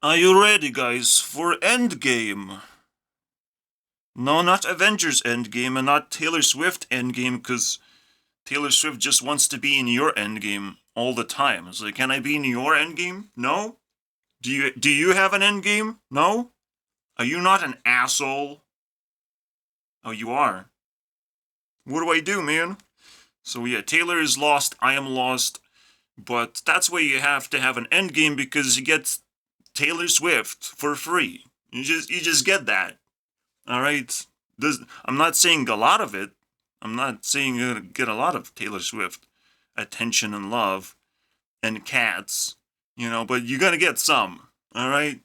Are you ready, guys, for Endgame? No, not Avengers Endgame and not Taylor Swift Endgame, because Taylor Swift just wants to be in your Endgame all the time. It's like, can I be in your Endgame? No? Do you have an Endgame? No? Are you not an asshole? Oh, you are. What do I do, man? So yeah, Taylor is lost, I am lost, but that's why you have to have an Endgame because you get Taylor Swift for free. You just get that. All right. I'm not saying a lot of it. I'm not saying you're gonna get a lot of Taylor Swift attention and love and cats, but you're gonna get some. All right.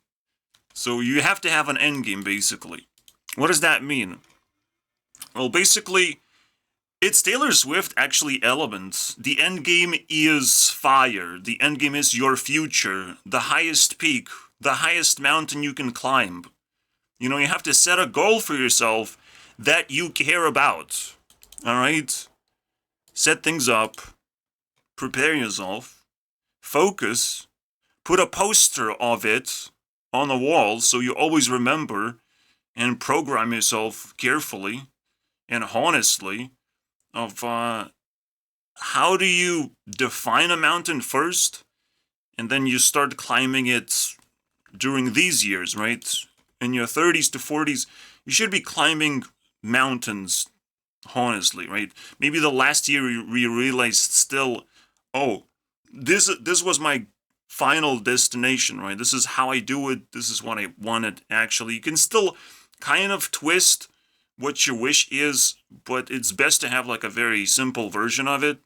So you have to have an end game, basically. What does that mean? Well, basically, it's Taylor Swift actually elements. The end game is fire. The end game is your future, the highest peak, the highest mountain you can climb. You have to set a goal for yourself that you care about. All right? Set things up, prepare yourself, focus, put a poster of it on the wall so you always remember and program yourself carefully and honestly of how do you define a mountain first and then you start climbing it during these years, right? In your 30s to 40s, you should be climbing mountains, honestly, right? Maybe the last year you realized still, oh, this was my final destination, right? This is how I do it. This is what I wanted, actually. You can still kind of twist what your wish is, but it's best to have like a very simple version of it,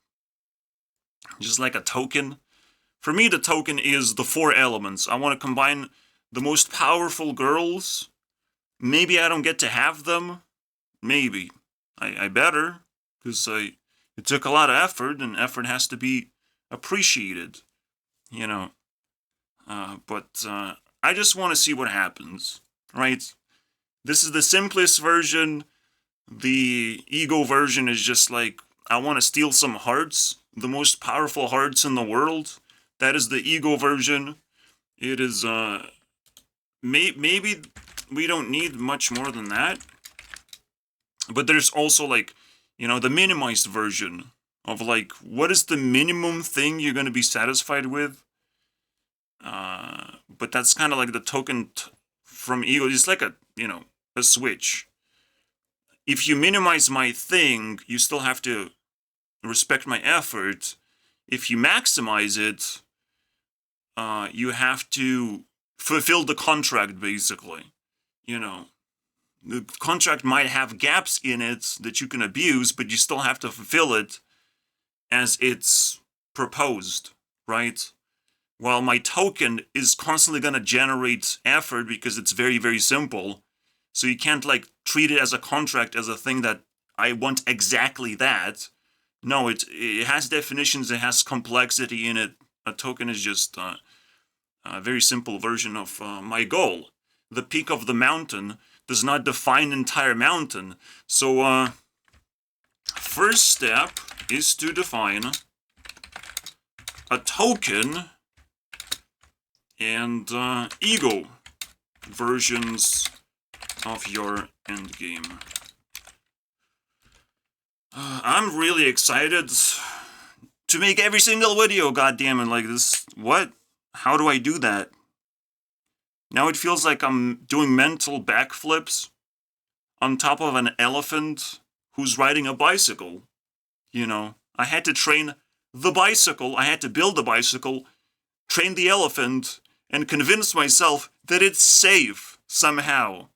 just like a token. For me, the token is the four elements. I want to combine the most powerful girls. Maybe I don't get to have them. Maybe. I better, because it took a lot of effort, and effort has to be appreciated, you know. But I just want to see what happens, right? This is the simplest version. The ego version is just like, I want to steal some hearts, the most powerful hearts in the world. That is the ego version. It is, maybe we don't need much more than that. But there's also, like, the minimized version of, like, what is the minimum thing you're going to be satisfied with? But that's kind of like the token from ego. It's like a switch. If you minimize my thing, you still have to respect my effort. If you maximize it, you have to fulfill the contract, basically. The contract might have gaps in it that you can abuse, but you still have to fulfill it as it's proposed, right? While my token is constantly going to generate effort because it's very, very simple. So you can't like treat it as a contract, as a thing that I want exactly that. No, it has definitions, it has complexity in it. A token is just a very simple version of my goal. The peak of the mountain does not define entire mountain. So first step is to define a token and ego versions of your endgame. I'm really excited to make every single video, goddammit, like this. What? How do I do that? Now it feels like I'm doing mental backflips on top of an elephant who's riding a bicycle. I had to train the bicycle, I had to build the bicycle, train the elephant, and convince myself that it's safe somehow,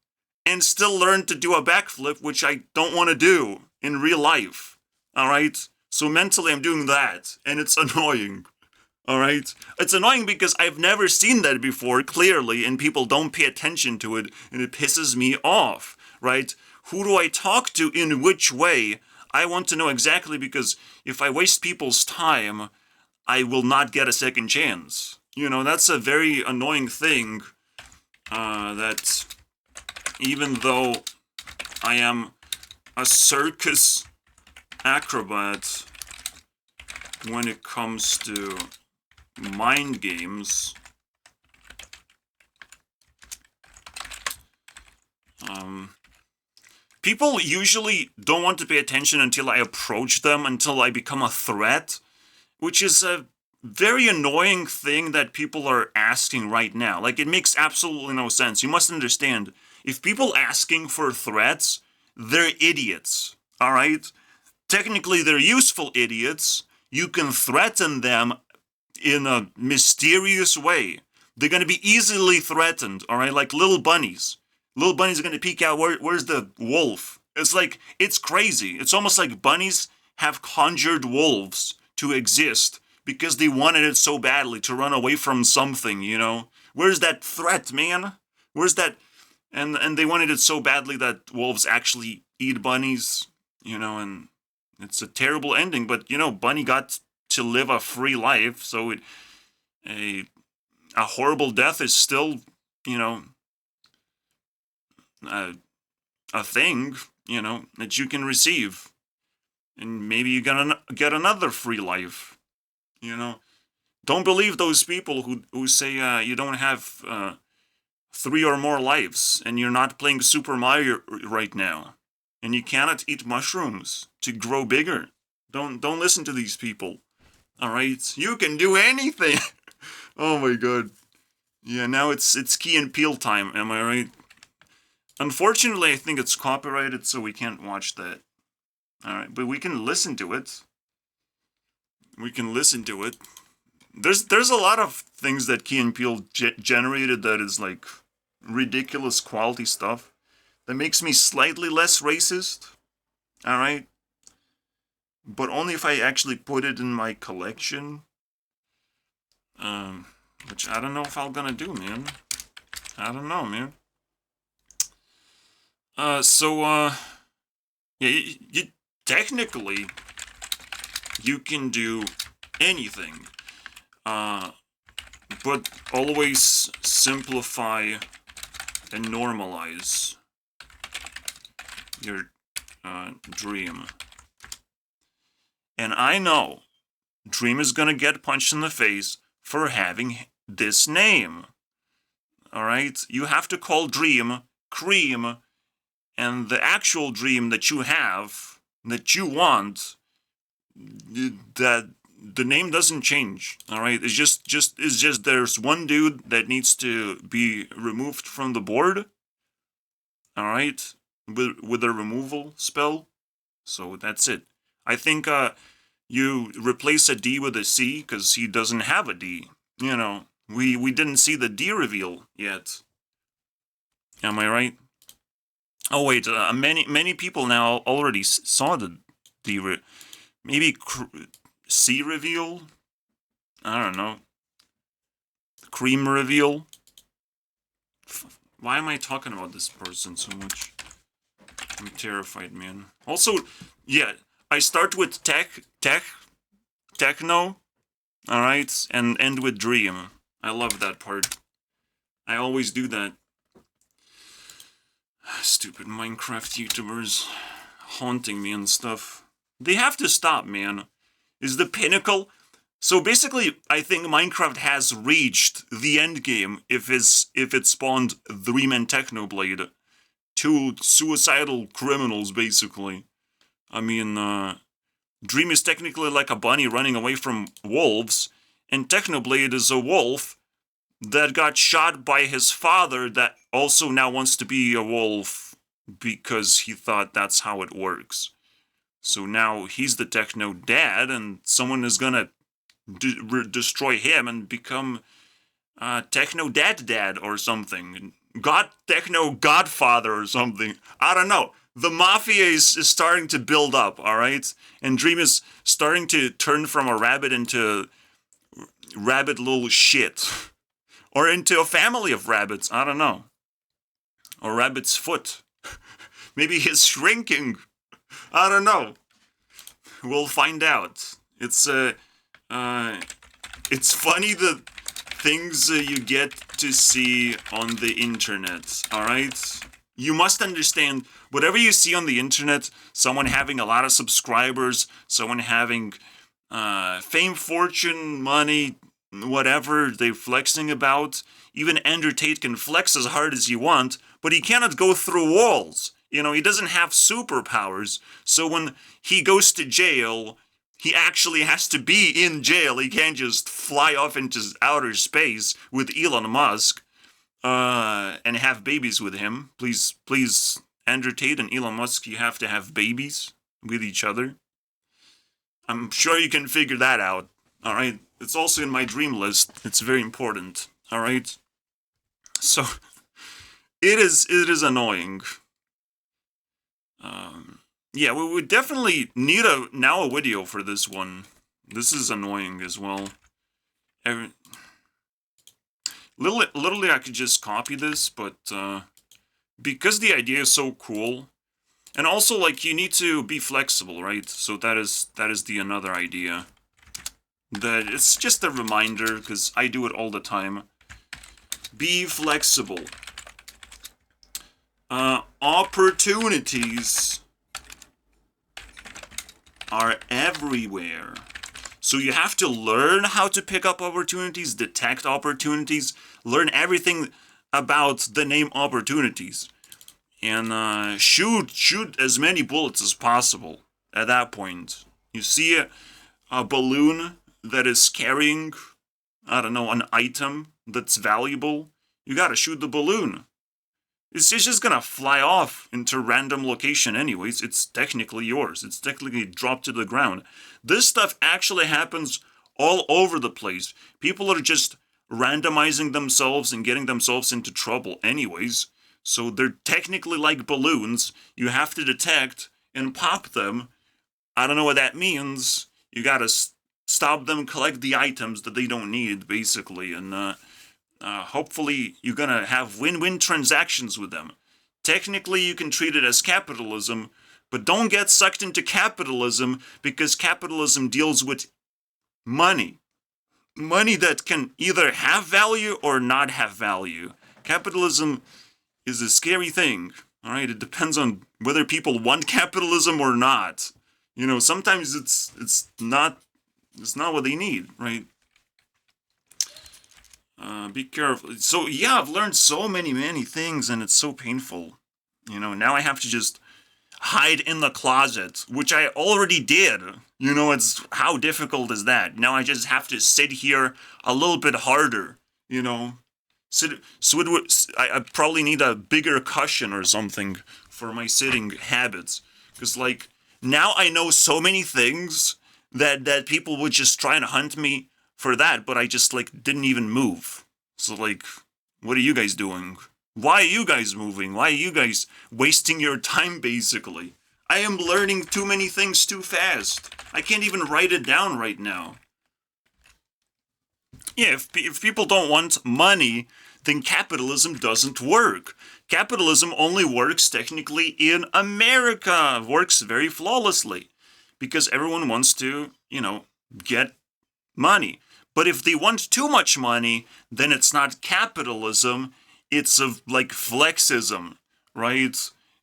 and still learn to do a backflip, which I don't want to do in real life. Alright? So mentally I'm doing that, and it's annoying. Alright? It's annoying because I've never seen that before, clearly, and people don't pay attention to it, and it pisses me off, right? Who do I talk to in which way? I want to know exactly, because if I waste people's time, I will not get a second chance. That's a very annoying thing, that even though I am a circus acrobat when it comes to mind games, People usually don't want to pay attention until I approach them, until I become a threat, which is a very annoying thing that people are asking right now. Like, it makes absolutely no sense. You must understand, if people asking for threats, they're idiots, alright? Technically, they're useful idiots. You can threaten them in a mysterious way. They're going to be easily threatened, alright? Like little bunnies. Little bunnies are going to peek out, where's the wolf? It's like, it's crazy. It's almost like bunnies have conjured wolves to exist because they wanted it so badly to run away from something, you know? Where's that threat, man? Where's that? And they wanted it so badly that wolves actually eat bunnies, you know, and it's a terrible ending, but, you know, bunny got to live a free life, so a horrible death is still, you know, a thing, you know, that you can receive. And maybe you're gonna get another free life, you know. Don't believe those people who say you don't have 3 or more lives and you're not playing Super Mario right now. And you cannot eat mushrooms to grow bigger. Don't listen to these people. Alright? You can do anything! Oh my god. Yeah, now it's Key and Peele time, am I right? Unfortunately, I think it's copyrighted, so we can't watch that. Alright, but we can listen to it. We can listen to it. There's a lot of things that Key and Peele generated that is like ridiculous quality stuff. That makes me slightly less racist. Alright? But only if I actually put it in my collection. Which I don't know if I'm gonna do, man. I don't know, man. Yeah, you technically, you can do anything. But always simplify and normalize your dream. And I know Dream is gonna get punched in the face for having this name. Alright? You have to call Dream Cream, and the actual dream that you have, that you want, that the name doesn't change. Alright? It's just there's one dude that needs to be removed from the board. Alright? With a removal spell. So that's it. I think you replace a D with a C because he doesn't have a D. You know, we didn't see the D reveal yet. Am I right? Oh wait, many people now already saw the D maybe C reveal. I don't know. Cream reveal. Why am I talking about this person so much? I'm terrified, man. Also, yeah, I start with techno, alright, and end with dream. I love that part. I always do that. Stupid Minecraft YouTubers haunting me and stuff. They have to stop, man. Is the pinnacle... So basically, I think Minecraft has reached the end game if it spawned Dream and Technoblade. 2 suicidal criminals, basically. I mean, Dream is technically like a bunny running away from wolves, and Technoblade is a wolf that got shot by his father that also now wants to be a wolf because he thought that's how it works. So now he's the Techno dad, and someone is gonna destroy him and become Techno Dad or something. Techno Godfather or something. I don't know. The Mafia is starting to build up, alright? And Dream is starting to turn from a rabbit into rabbit little shit. Or into a family of rabbits, I don't know. Or rabbit's foot. Maybe he's shrinking. I don't know. We'll find out. It's funny the things you get to see on the internet, alright? You must understand, whatever you see on the internet, someone having a lot of subscribers, someone having fame, fortune, money, whatever they're flexing about. Even Andrew Tate can flex as hard as you want, but he cannot go through walls. You know, he doesn't have superpowers. So when he goes to jail, he actually has to be in jail. He can't just fly off into outer space with Elon Musk and have babies with him. Please, Andrew Tate and Elon Musk, you have to have babies with each other. I'm sure you can figure that out. All right. It's also in my dream list. It's very important. All right. So it is annoying. Yeah, we would definitely need a video for this one. This is annoying as well. Literally, I could just copy this, but because the idea is so cool, and also like you need to be flexible, right? So that is the another idea. That it's just a reminder because I do it all the time. Be flexible. Opportunities are everywhere. So you have to learn how to pick up opportunities, detect opportunities, learn everything about the name opportunities, and shoot as many bullets as possible. At that point, you see a balloon that is carrying, I don't know, an item that's valuable. You gotta shoot the balloon. It's just gonna fly off into a random location anyways. It's technically yours. It's technically dropped to the ground. This stuff actually happens all over the place. People are just randomizing themselves and getting themselves into trouble anyways. So they're technically like balloons. You have to detect and pop them. I don't know what that means. You gotta stop them, collect the items that they don't need, basically, and hopefully you're gonna have win-win transactions with them. Technically, you can treat it as capitalism, but don't get sucked into capitalism because capitalism deals with money. Money that can either have value or not have value. Capitalism is a scary thing, all right? It depends on whether people want capitalism or not. You know, sometimes it's not what they need, right? Be careful. So yeah, I've learned so many things, and it's so painful. You know, now I have to just hide in the closet, which I already did. You know, it's how difficult is that? Now I just have to sit here a little bit harder. You know, I probably need a bigger cushion or something for my sitting habits, because like now I know so many things that people would just try and hunt me for that, but I just like didn't even move. So like, what are you guys doing? Why are you guys moving? Why are you guys wasting your time, basically? I am learning too many things too fast. I can't even write it down right now. Yeah, if people don't want money, then capitalism doesn't work. Capitalism only works technically in America. Works very flawlessly. Because everyone wants to, you know, get money. But if they want too much money, then it's not capitalism, it's like flexism, right?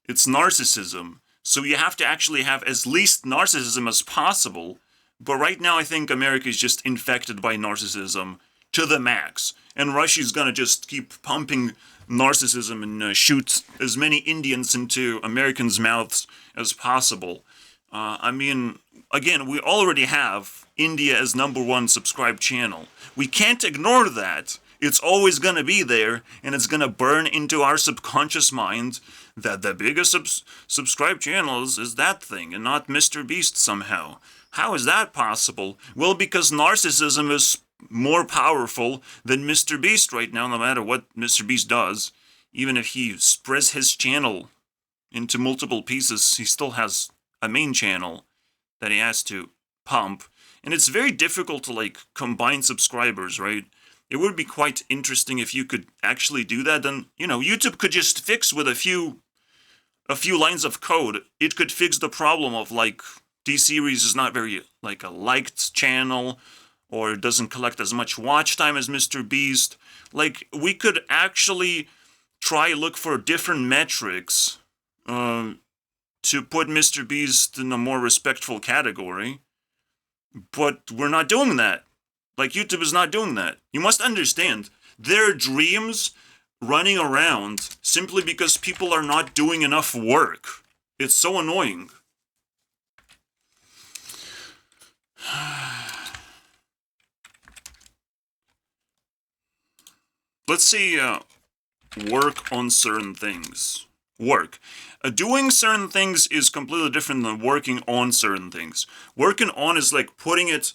It's narcissism. So you have to actually have as least narcissism as possible. But right now I think America is just infected by narcissism to the max. And Russia's gonna just keep pumping narcissism and shoot as many Indians into Americans' mouths as possible. I mean, again, we already have India as #1 subscribed channel. We can't ignore that. It's always going to be there, and it's going to burn into our subconscious mind that the biggest subscribed channels is that thing, and not Mr. Beast somehow. How is that possible? Well, because narcissism is more powerful than Mr. Beast right now, no matter what Mr. Beast does. Even if he spreads his channel into multiple pieces, he still has a main channel that he has to pump, and it's very difficult to like combine subscribers, right? It would be quite interesting if you could actually do that. Then, you know, YouTube could just fix with a few lines of code. It could fix the problem of like D-Series is not very like a liked channel, or it doesn't collect as much watch time as Mr. Beast. Like, we could actually look for different metrics to put Mr. Beast in a more respectful category, but we're not doing that. Like, YouTube is not doing that. You must understand, their dreams running around simply because people are not doing enough work. It's so annoying. Let's see, work on certain things. Work. Doing certain things is completely different than working on certain things. Working on is like putting it,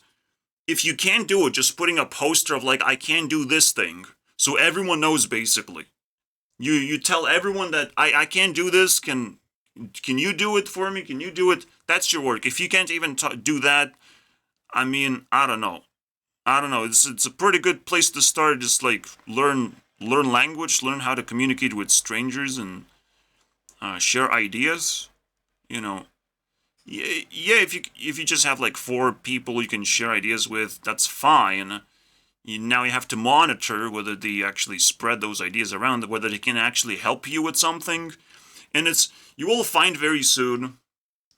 if you can't do it, just putting a poster of like, I can't do this thing. So everyone knows basically. You tell everyone that I can't do this, can you do it for me? Can you do it? That's your work. If you can't even do that, I mean, I don't know. It's a pretty good place to start. Just like learn language, learn how to communicate with strangers, and share ideas. You know, yeah. If you just have like 4 people you can share ideas with, that's fine. Now you have to monitor whether they actually spread those ideas around, whether they can actually help you with something. And you will find very soon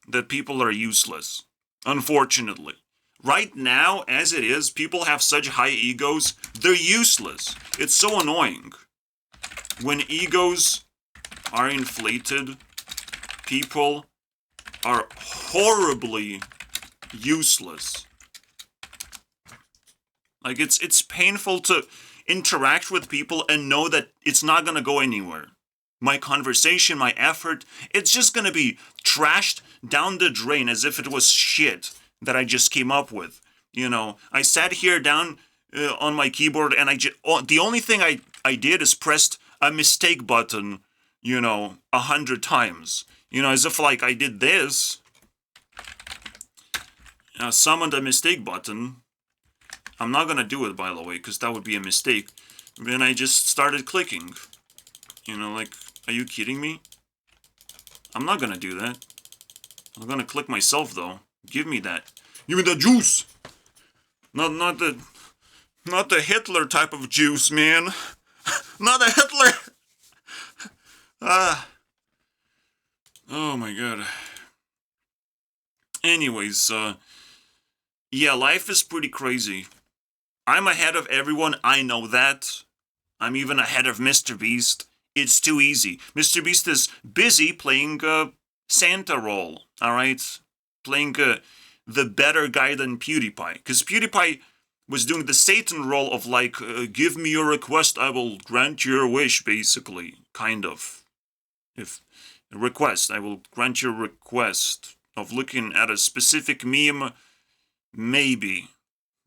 that people are useless. Unfortunately. Right now, as it is, people have such high egos, they're useless. It's so annoying. When egos are inflated, people are horribly useless. Like, it's painful to interact with people and know that it's not gonna go anywhere. My conversation, my effort, it's just gonna be trashed down the drain as if it was shit that I just came up with. You know, I sat here down on my keyboard and the only thing I did is pressed a mistake button, 100 times. As if like I did this, summoned a mistake button. I'm not gonna do it, by the way, because that would be a mistake. Then I just started clicking. Like, are you kidding me? I'm not gonna do that. I'm gonna click myself, though. Give me that. Give me the juice! Not the Hitler type of juice, man. Not a Hitler! Oh my god. Anyways, yeah, life is pretty crazy. I'm ahead of everyone, I know that. I'm even ahead of Mr. Beast. It's too easy. Mr. Beast is busy playing Santa role, alright? Playing the better guy than PewDiePie. Because PewDiePie was doing the Satan role of like, give me your request, I will grant your wish, basically. Kind of. If request, I will grant your request of looking at a specific meme, maybe,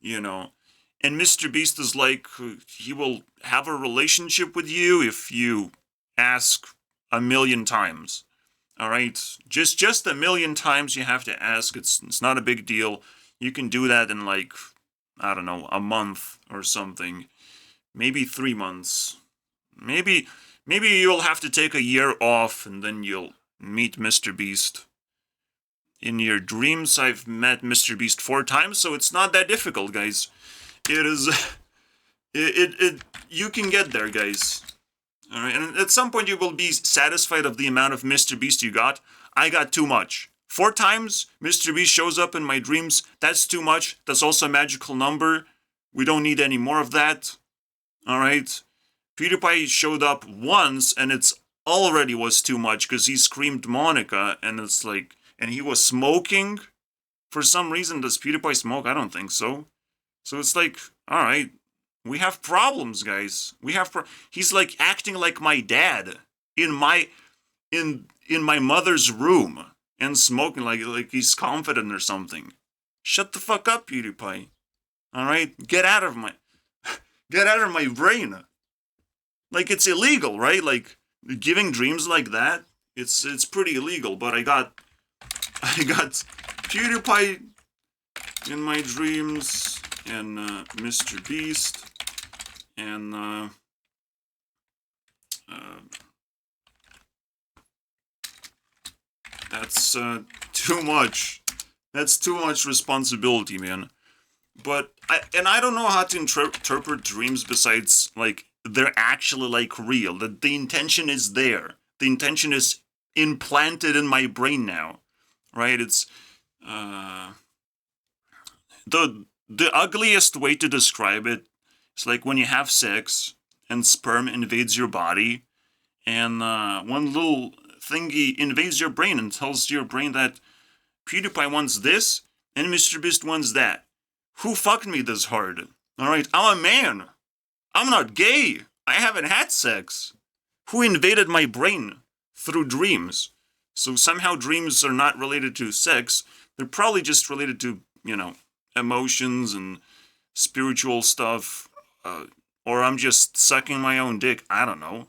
And Mr. Beast is like, he will have a relationship with you if you ask 1,000,000 times. Alright? Just 1,000,000 times you have to ask. It's not a big deal. You can do that in like, I don't know, a month or something. Maybe 3 months. Maybe you'll have to take a year off and then you'll meet Mr. Beast. In your dreams, I've met Mr. Beast 4 times, so it's not that difficult, guys. It is... you can get there, guys. Alright, and at some point you will be satisfied of the amount of Mr. Beast you got. I got too much. 4 times Mr. Beast shows up in my dreams. That's too much. That's also a magical number. We don't need any more of that. Alright? PewDiePie showed up once, and it's already was too much, because he screamed Monica, and it's like... And he was smoking? For some reason, does PewDiePie smoke? I don't think so. So it's like, alright, we have problems, guys. He's like acting like my dad in my mother's room and smoking like he's confident or something. Shut the fuck up, PewDiePie. Alright? Get out of my brain. Like, it's illegal, right? Like, giving dreams like that, it's pretty illegal, but I got PewDiePie in my dreams, and Mr. Beast, and that's too much. That's too much responsibility, man. But I don't know how to interpret dreams besides like they're actually like real. That the intention is there. The intention is implanted in my brain now, right? It's the ugliest way to describe it is like when you have sex and sperm invades your body, and one little thingy invades your brain and tells your brain that PewDiePie wants this and MrBeast wants that. Who fucked me this hard? Alright, I'm a man. I'm not gay. I haven't had sex. Who invaded my brain through dreams? So somehow dreams are not related to sex. They're probably just related to, emotions and spiritual stuff. Or I'm just sucking my own dick. I don't know.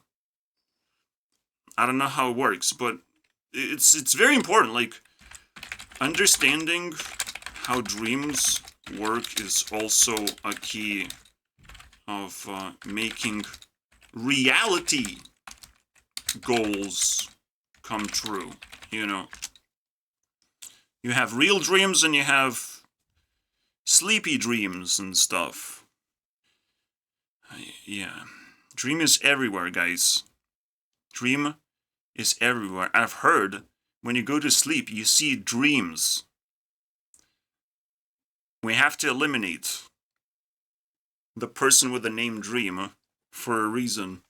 I don't know how it works, but it's very important. Like, understanding how dreams work is also a key of making reality goals come true. You have real dreams and you have sleepy dreams and stuff. Yeah. Dream is everywhere, guys. Dream is everywhere. I've heard when you go to sleep, you see dreams. We have to eliminate the person with the name Dream for a reason.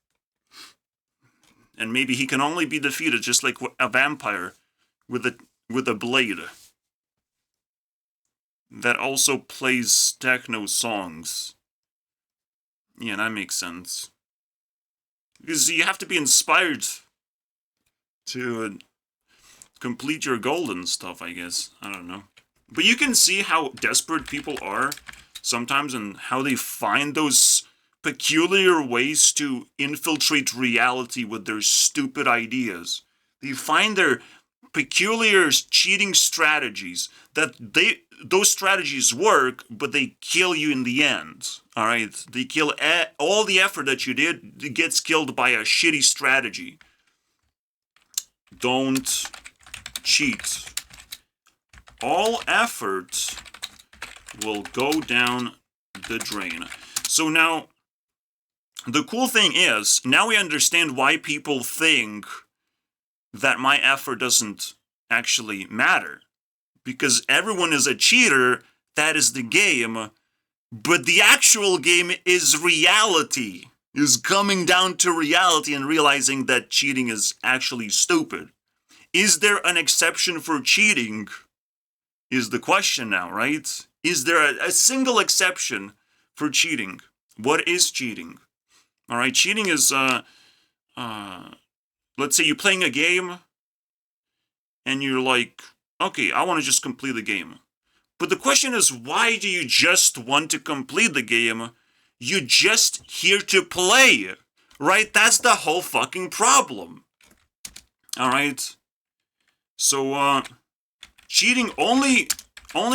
And maybe he can only be defeated just like a vampire with a blade that also plays techno songs. Yeah, that makes sense. Because you have to be inspired to complete your goal and stuff, I guess. I don't know. But you can see how desperate people are sometimes and how they find those peculiar ways to infiltrate reality with their stupid ideas. They find their peculiar cheating strategies that those strategies work, but they kill you in the end. All right, they kill all the effort that you did. It gets killed by a shitty strategy. Don't cheat. All effort will go down the drain. So now, the cool thing is, now we understand why people think that my effort doesn't actually matter. Because everyone is a cheater, that is the game, but the actual game is reality. Is coming down to reality and realizing that cheating is actually stupid. Is there an exception for cheating? Is the question now, right? Is there a single exception for cheating? What is cheating? All right, cheating is, let's say you're playing a game and you're like, okay, I want to just complete the game. But the question is, why do you just want to complete the game? You're just here to play, right? That's the whole fucking problem. All right? So, cheating only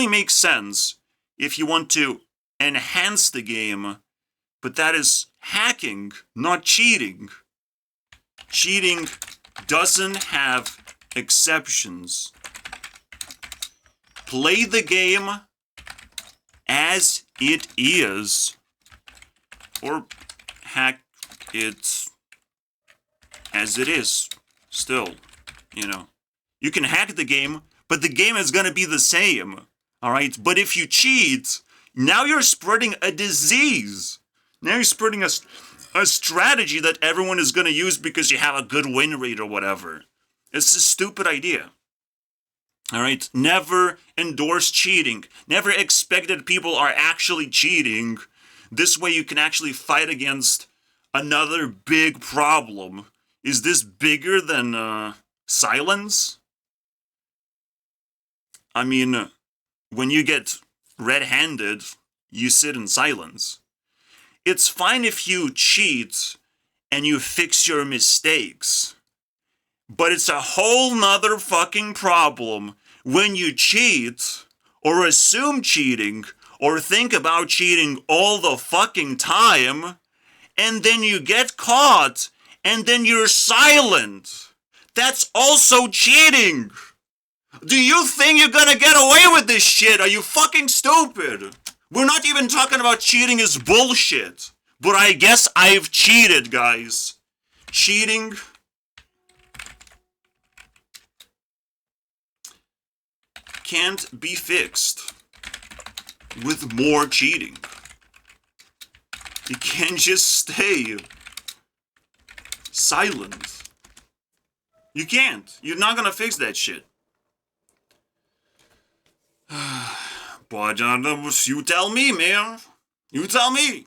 makes sense if you want to enhance the game, but that is hacking, not cheating. Cheating doesn't have exceptions. Play the game as it is, or hack it as it is still, You can hack the game, but the game is going to be the same, all right? But if you cheat, now you're spreading a disease. Now you're spreading a strategy that everyone is going to use because you have a good win rate or whatever. It's a stupid idea. All right? Never endorse cheating. Never expect that people are actually cheating. This way you can actually fight against another big problem. Is this bigger than silence? I mean, when you get red-handed, you sit in silence. It's fine if you cheat and you fix your mistakes. But it's a whole nother fucking problem when you cheat, or assume cheating, or think about cheating all the fucking time, and then you get caught, and then you're silent. That's also cheating. Do you think you're gonna get away with this shit? Are you fucking stupid? We're not even talking about cheating is bullshit. But I guess I've cheated, guys. Cheating can't be fixed. with more cheating. You can't just stay silent. You can't. You're not gonna fix that shit. But you tell me, man. You tell me.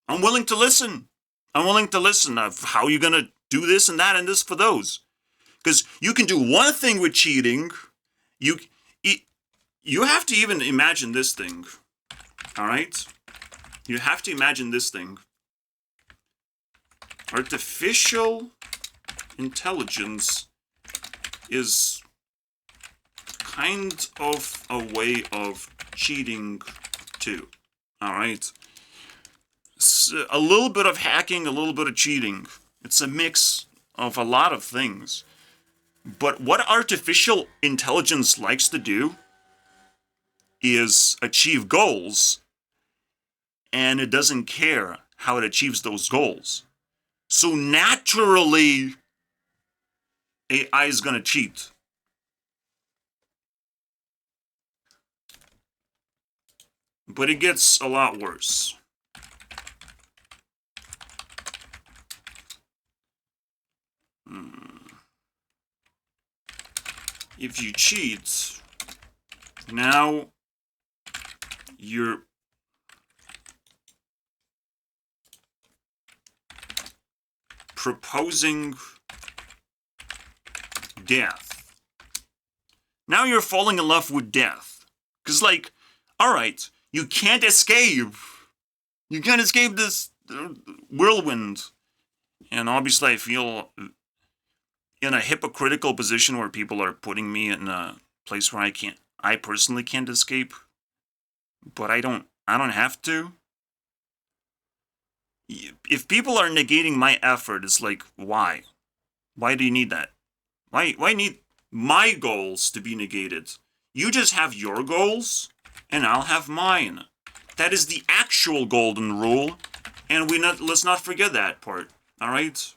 I'm willing to listen. I'm willing to listen of how you're gonna do this and that and this for those. Because you can do one thing with cheating. You have to even imagine this thing. Alright? You have to imagine this thing. Artificial intelligence is kind of a way of cheating too. Alright? A little bit of hacking, a little bit of cheating. It's a mix of a lot of things. But what artificial intelligence likes to do is achieve goals, and it doesn't care how it achieves those goals. So naturally, AI is gonna cheat. But it gets a lot worse. If you cheat, now you're proposing death. Now you're falling in love with death. Because, like, alright, you can't escape. You can't escape this whirlwind. And obviously I feel in a hypocritical position where people are putting me in a place where I personally can't escape. But I don't have to. If people are negating my effort, it's like, why? Why do you need that? Why need my goals to be negated? You just have your goals, and I'll have mine. That is the actual golden rule, and let's not forget that part, alright?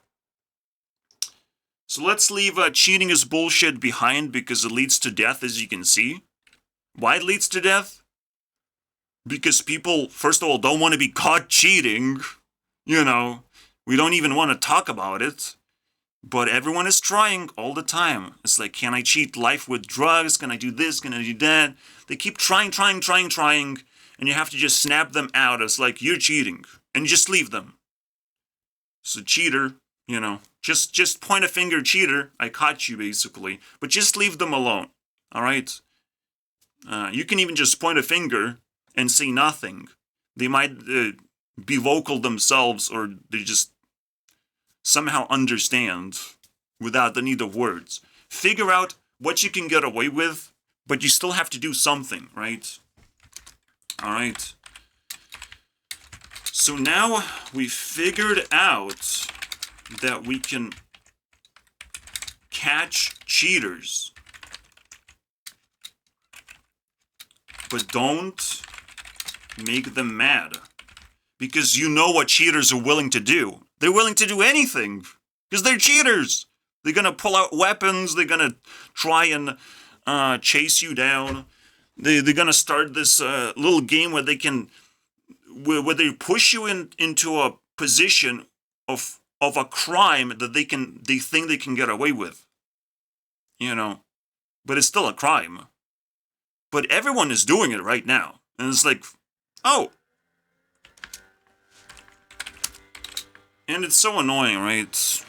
So let's leave cheating is bullshit behind because it leads to death, as you can see. Why it leads to death? Because people, first of all, don't want to be caught cheating. You know, we don't even want to talk about it. But everyone is trying all the time. It's like, can I cheat life with drugs? Can I do this? Can I do that? They keep trying. And you have to just snap them out. It's like, you're cheating. And just leave them. So cheater, you know, just point a finger, cheater. I caught you, basically. But just leave them alone. All right? You can even just point a finger and say nothing. They might be vocal themselves, or they just somehow understand without the need of words. Figure out what you can get away with, but you still have to do something, right? Alright. So now we figured out that we can catch cheaters. But don't make them mad. Because you know what cheaters are willing to do. They're willing to do anything. Because they're cheaters. They're going to pull out weapons. They're going to try and chase you down. They're going to start this little game where they can... where they push you into a position of a crime that they think they can get away with. You know. But it's still a crime. But everyone is doing it right now. And it's like, oh... And it's so annoying, right?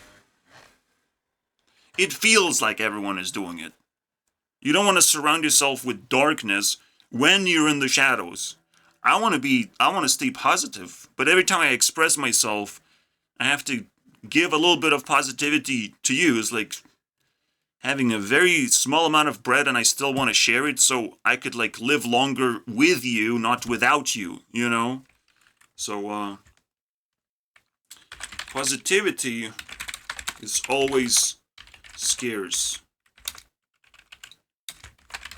It feels like everyone is doing it. You don't want to surround yourself with darkness when you're in the shadows. I want to stay positive. But every time I express myself, I have to give a little bit of positivity to you. It's like having a very small amount of bread and I still want to share it so I could like live longer with you, not without you, you know? So, positivity is always scarce.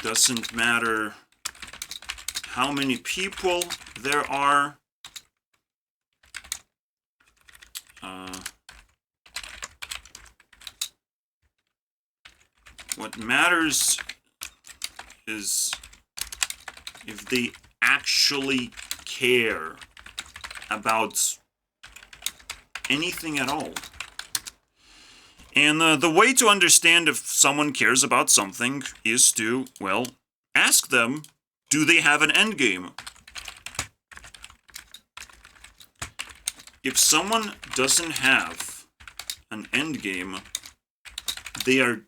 Doesn't matter how many people there are. What matters is if they actually care about anything at all. And the way to understand if someone cares about something is to, well, ask them, do they have an endgame? If someone doesn't have an endgame, they are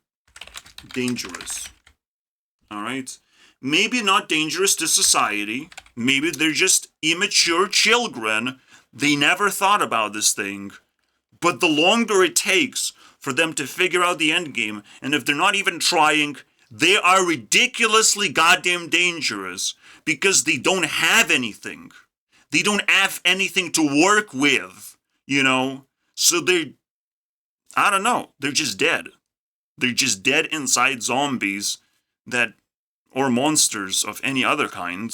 dangerous. Alright? Maybe not dangerous to society. Maybe they're just immature children. They never thought about this thing. But the longer it takes for them to figure out the endgame, and if they're not even trying, they are ridiculously goddamn dangerous because they don't have anything. They don't have anything to work with, you know? So I don't know, they're just dead. They're just dead inside zombies or monsters of any other kind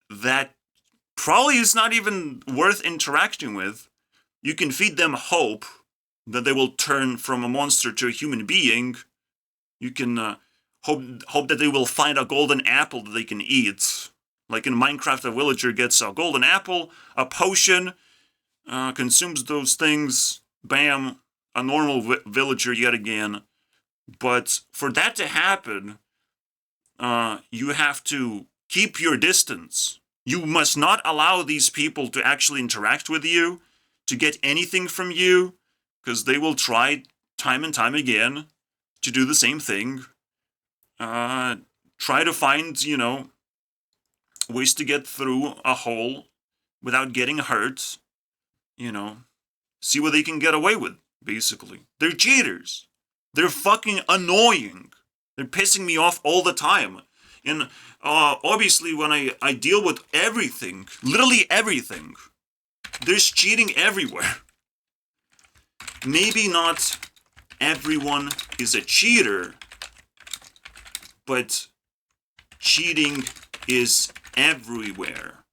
that probably is not even worth interacting with. You can feed them hope that they will turn from a monster to a human being. You can hope that they will find a golden apple that they can eat. Like in Minecraft, a villager gets a golden apple, a potion, consumes those things, bam, a normal villager yet again. But for that to happen, you have to keep your distance. You must not allow these people to actually interact with you, to get anything from you, because they will try time and time again to do the same thing. Try to find, ways to get through a hole without getting hurt. See what they can get away with, basically. They're cheaters. They're fucking annoying. They're pissing me off all the time. And obviously when I deal with everything, literally everything, there's cheating everywhere. Maybe not everyone is a cheater, but cheating is everywhere,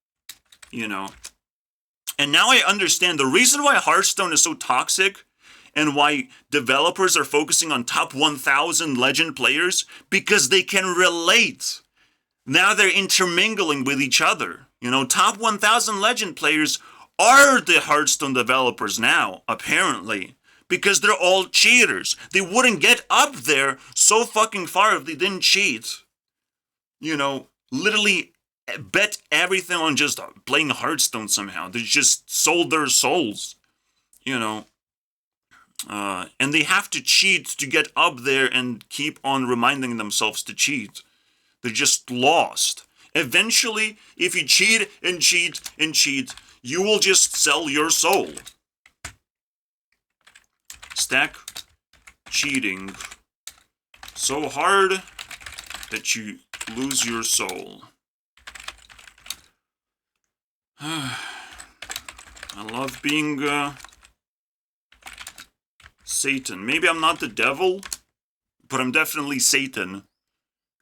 And now I understand the reason why Hearthstone is so toxic and why developers are focusing on top 1,000 legend players, because they can relate. Now they're intermingling with each other. Top 1,000 legend players are the Hearthstone developers now, apparently, because they're all cheaters. They wouldn't get up there so fucking far if they didn't cheat. Literally bet everything on just playing Hearthstone somehow. They just sold their souls, and they have to cheat to get up there and keep on reminding themselves to cheat. They're just lost. Eventually, if you cheat and cheat and cheat, you will just sell your soul. Stack cheating so hard that you lose your soul. I love being Satan. Maybe I'm not the devil, but I'm definitely Satan.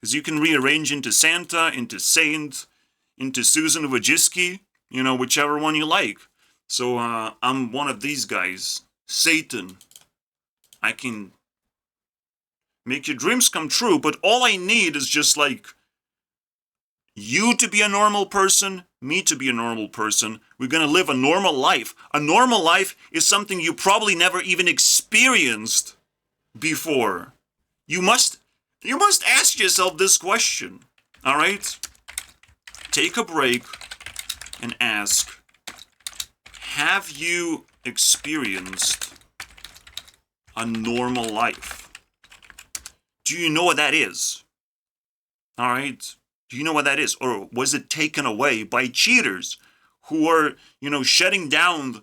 Because you can rearrange into Santa, into Saint, into Susan Wojcicki, whichever one you like. So I'm one of these guys. Satan. I can make your dreams come true, but all I need is just you to be a normal person, me to be a normal person. We're gonna live a normal life. A normal life is something you probably never even experienced before. You must ask yourself this question, all right? Take a break and ask, have you experienced a normal life? Do you know what that is? All right? Do you know what that is? Or was it taken away by cheaters who are, shutting down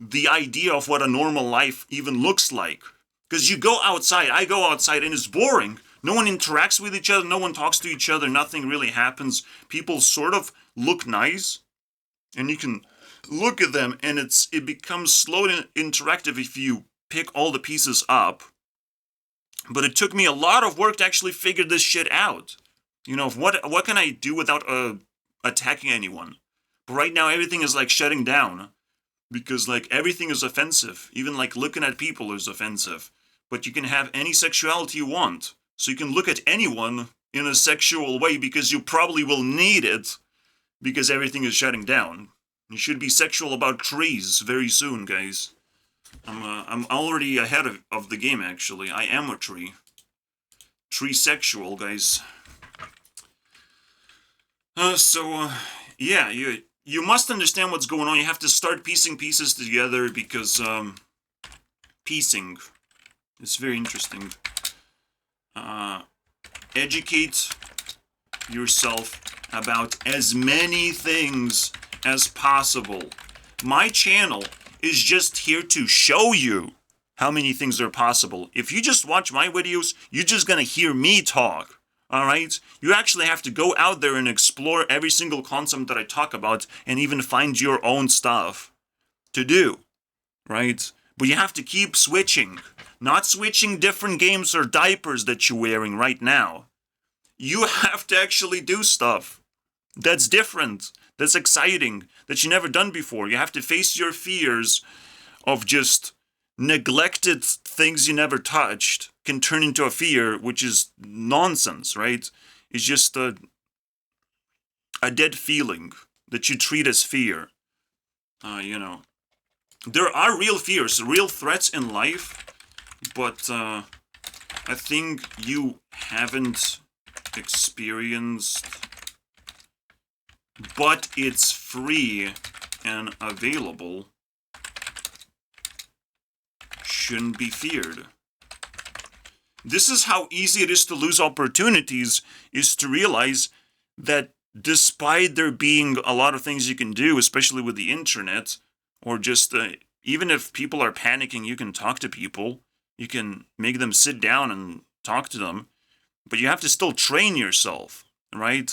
the idea of what a normal life even looks like? Because you go outside, I go outside, and it's boring. No one interacts with each other, no one talks to each other, nothing really happens. People sort of look nice, and you can look at them, and it becomes slow and interactive if you pick all the pieces up. But it took me a lot of work to actually figure this shit out. What can I do without attacking anyone? But right now everything is shutting down. Because everything is offensive. Even looking at people is offensive. But you can have any sexuality you want. So you can look at anyone in a sexual way because you probably will need it. because everything is shutting down. You should be sexual about trees very soon, guys. I'm already ahead of the game, actually. I am a tree. Tree sexual, guys. Yeah, you must understand what's going on. You have to start piecing pieces together because, piecing is very interesting. Educate yourself about as many things as possible. My channel is just here to show you how many things are possible. If you just watch my videos, you're just gonna hear me talk. Alright? You actually have to go out there and explore every single concept that I talk about and even find your own stuff to do. Right? But you have to keep switching. Not switching different games or diapers that you're wearing right now. You have to actually do stuff that's different, that's exciting, that you never done before. You have to face your fears of just neglected things you never touched can turn into a fear, which is nonsense, right? It's just a dead feeling that you treat as fear. There are real fears, real threats in life, but I think you haven't experienced. But it's free and available. Shouldn't be feared. This is how easy it is to lose opportunities, is to realize that despite there being a lot of things you can do, especially with the internet, or just even if people are panicking, you can talk to people. You can make them sit down and talk to them. But you have to still train yourself, right?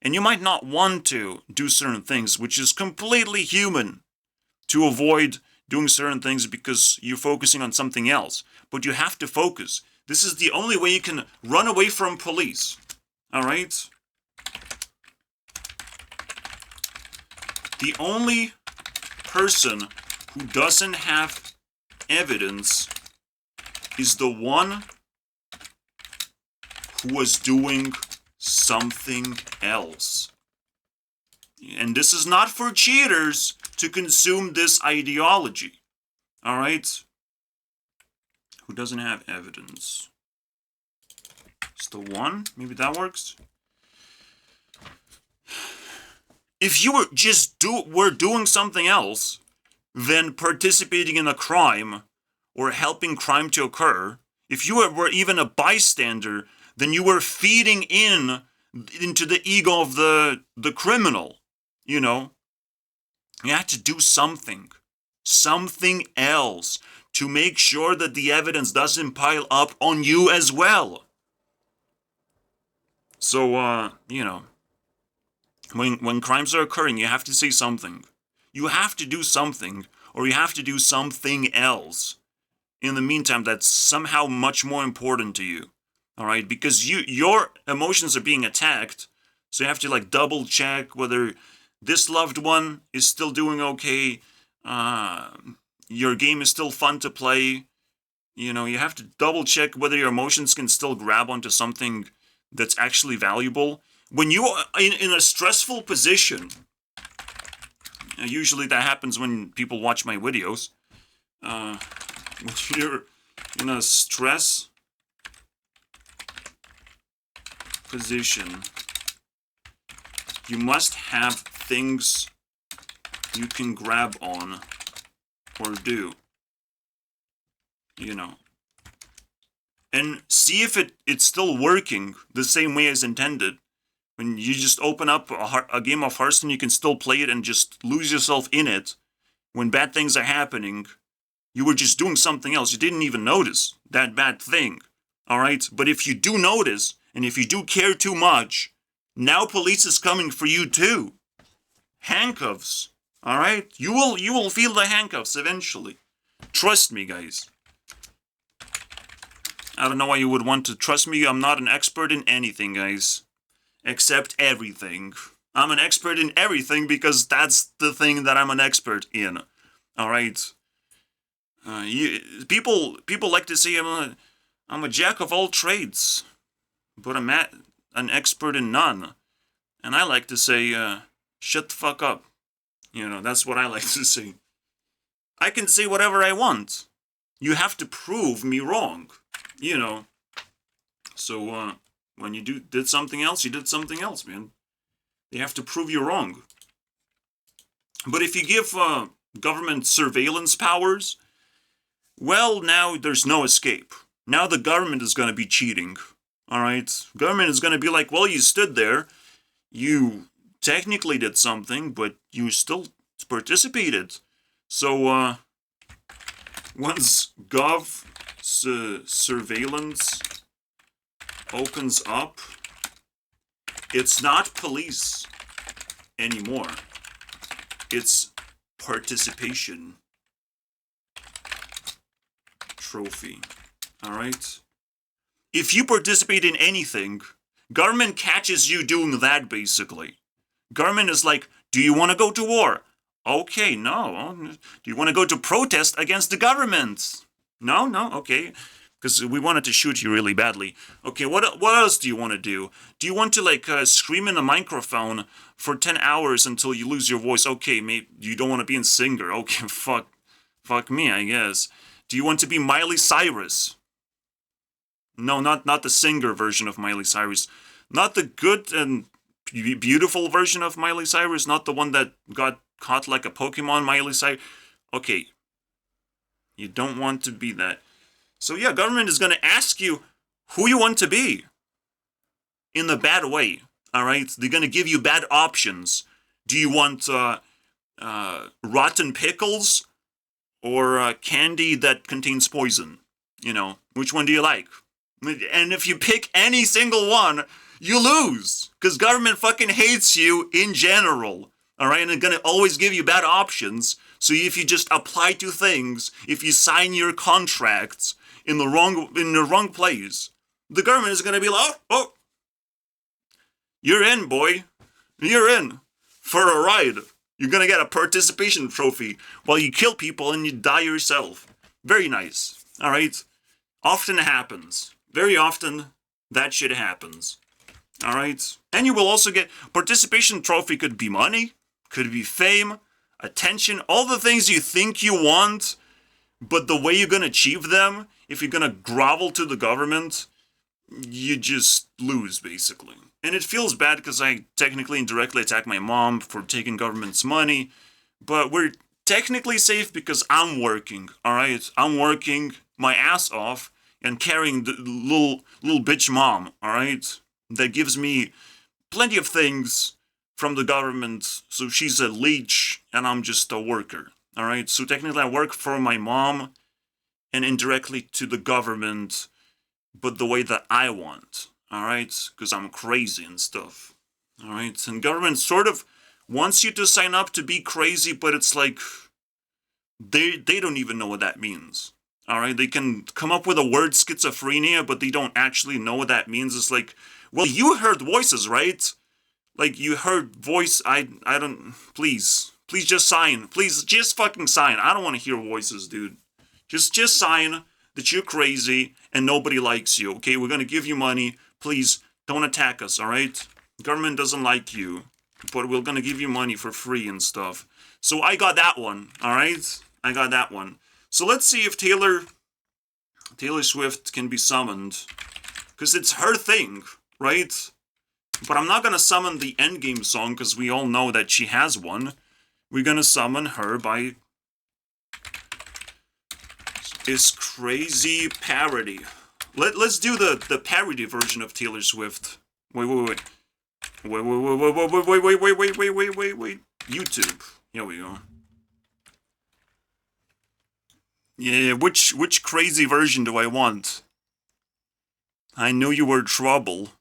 And you might not want to do certain things, which is completely human, to avoid doing certain things because you're focusing on something else. But you have to focus. This is the only way you can run away from police. Alright? The only person who doesn't have evidence is the one who was doing something else. And this is not for cheaters to consume this ideology. Alright? Who doesn't have evidence? It's the one? Maybe that works? If you were just were doing something else than participating in a crime or helping crime to occur, if you were even a bystander, then you were feeding into the ego of the criminal, you know? You had to do something else to make sure that the evidence doesn't pile up on you as well. So, when crimes are occurring, you have to say something. You have to do something, or you have to do something else. In the meantime, that's somehow much more important to you. Alright? Because your emotions are being attacked, so you have to double check whether this loved one is still doing okay, your game is still fun to play. You have to double check whether your emotions can still grab onto something that's actually valuable. When you're in a stressful position, usually that happens when people watch my videos, when you're in a stress position, you must have things you can grab on or do, and see if it's still working the same way as intended. When you just open up a game of Hearthstone, you can still play it and just lose yourself in it. When bad things are happening, you were just doing something else. You didn't even notice that bad thing, alright? But if you do notice, and if you do care too much, now police is coming for you too. Handcuffs, alright? You will feel the handcuffs eventually. Trust me, guys. I don't know why you would want to trust me. I'm not an expert in anything, guys. Except everything. I'm an expert in everything because that's the thing that I'm an expert in. Alright? People like to say I'm a jack of all trades, but I'm an expert in none. And I like to say, shut the fuck up. You know, that's what I like to say. I can say whatever I want. You have to prove me wrong. You know. So, when you did something else, you did something else, man. They have to prove you wrong. But if you give government surveillance powers, well, now there's no escape. Now the government is going to be cheating. Alright? Government is going to be like, well, you stood there. You technically did something, but you still participated. So, once gov surveillance opens up, it's not police anymore. It's participation trophy. Alright? If you participate in anything, government catches you doing that, basically. Government is like, do you want to go to war? Okay, no. Do you want to go to protest against the government? No, okay. Because we wanted to shoot you really badly. Okay, what else do you want to do? Do you want to, like, scream in the microphone for 10 hours until you lose your voice? Okay, maybe you don't want to be a singer. Okay, fuck me, I guess. Do you want to be Miley Cyrus? No, not the singer version of Miley Cyrus. Not the good and beautiful version of Miley Cyrus. Not the one that got caught like a Pokemon Miley Cyrus. Okay. You don't want to be that. So yeah, government is going to ask you who you want to be. In the bad way. Alright? They're going to give you bad options. Do you want rotten pickles? Or candy that contains poison? You know, which one do you like? And if you pick any single one, you lose. Because government fucking hates you in general. Alright? And they're gonna always give you bad options. So if you just apply to things, if you sign your contracts in the wrong place, the government is gonna be like, oh, you're in, boy. You're in for a ride. You're gonna get a participation trophy while you kill people and you die yourself. Very nice. Alright? Often happens. Very often, that shit happens. Alright? And you will also get... Participation trophy could be money, could be fame, attention, all the things you think you want, but the way you're gonna achieve them, if you're gonna grovel to the government, you just lose, basically. And it feels bad because I technically indirectly attack my mom for taking government's money, but we're technically safe because I'm working, alright? I'm working my ass off and carrying the little bitch mom, alright? That gives me plenty of things from the government, so she's a leech and I'm just a worker, alright? So technically I work for my mom and indirectly to the government, but the way that I want. Alright? Because I'm crazy and stuff. Alright? And government sort of wants you to sign up to be crazy, but it's like... They don't even know what that means. Alright? They can come up with a word schizophrenia, but they don't actually know what that means. It's like, well, you heard voices, right? Like, you heard voice... I don't... Please. Please just sign. Please, just fucking sign. I don't want to hear voices, dude. Just sign that you're crazy and nobody likes you, okay? We're gonna give you money. Please, don't attack us, alright? Government doesn't like you, but we're gonna give you money for free and stuff. So I got that one, alright? I got that one. So let's see if Taylor Swift can be summoned. Because it's her thing, right? But I'm not gonna summon the Endgame song, because we all know that she has one. We're gonna summon her by... Is Crazy Parody. Let's do the parody version of Taylor Swift. Wait. YouTube. Here we go. Yeah, which crazy version do I want? I knew you were trouble.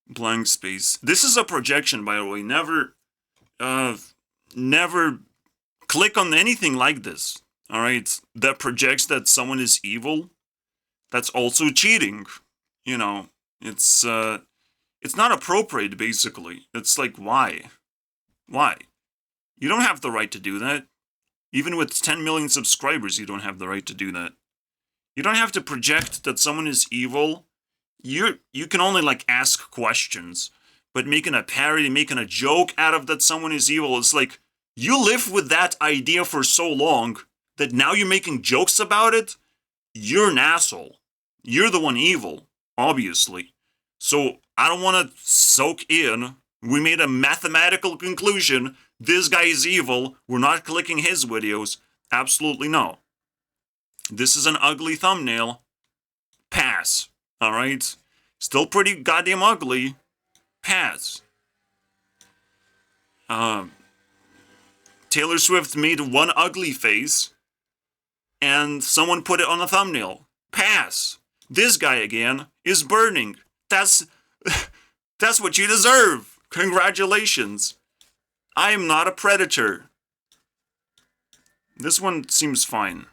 Blank space. This is a projection, by the way. Never click on anything like this. Alright? That projects that someone is evil. That's also cheating. You know, it's not appropriate, basically. It's like, why? Why? You don't have the right to do that. Even with 10 million subscribers, you don't have the right to do that. You don't have to project that someone is evil. You can only, like, ask questions. but making a parody, making a joke out of that someone is evil, it's like, you live with that idea for so long that now you're making jokes about it? You're an asshole. You're the one evil, obviously. So I don't want to soak in. We made a mathematical conclusion. This guy is evil. We're not clicking his videos. Absolutely no. This is an ugly thumbnail. Pass. Alright? Still pretty goddamn ugly. Pass. Taylor Swift made one ugly face, and someone put it on a thumbnail. Pass. This guy again is burning. That's what you deserve. Congratulations. I am not a predator. This one seems fine.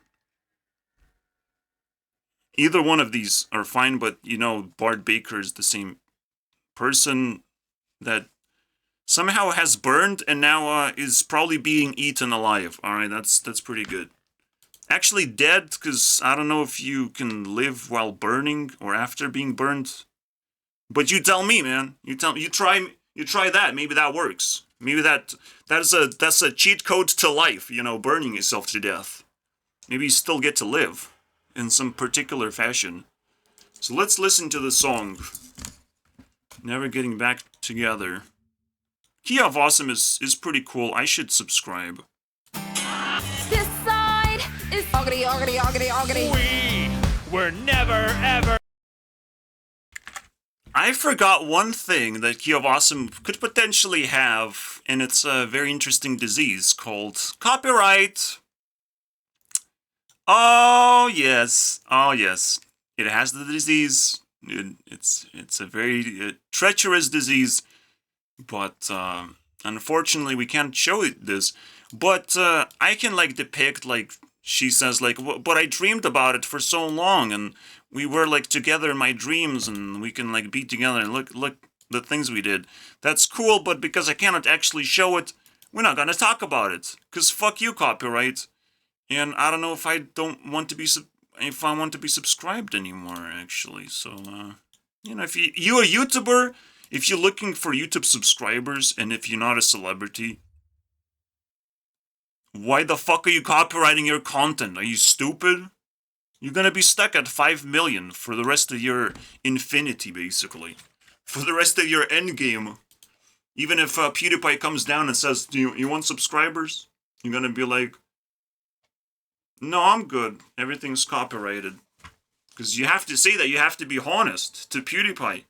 Either one of these are fine, but you know, Bart Baker is the same person that somehow has burned and now is probably being eaten alive. Alright, that's pretty good. Actually dead, because I don't know if you can live while burning or after being burned. But you tell me, man. You try that. Maybe that works. Maybe that's a cheat code to life, you know, burning yourself to death. Maybe you still get to live in some particular fashion. So let's listen to the song. Never Getting Back Together. Key of Awesome is pretty cool. I should subscribe. This side is oggity. We were never ever. I forgot one thing that Key of Awesome could potentially have, and it's a very interesting disease called copyright. Oh yes. It has the disease. It's a very treacherous disease. But unfortunately, we can't show this. But I can like depict, like she says, like, but I dreamed about it for so long, and we were like together in my dreams, and we can like be together and look the things we did. That's cool, but because I cannot actually show it, we're not gonna talk about it. Cause fuck you, copyright. And I don't know if I want to be subscribed anymore, actually. So you know, if you're a YouTuber. If you're looking for YouTube subscribers, and if you're not a celebrity, why the fuck are you copywriting your content? Are you stupid? You're gonna be stuck at 5 million for the rest of your infinity, basically. For the rest of your endgame. Even if PewDiePie comes down and says, do you want subscribers? You're gonna be like, no, I'm good. Everything's copyrighted. Because you have to say that. You have to be honest to PewDiePie.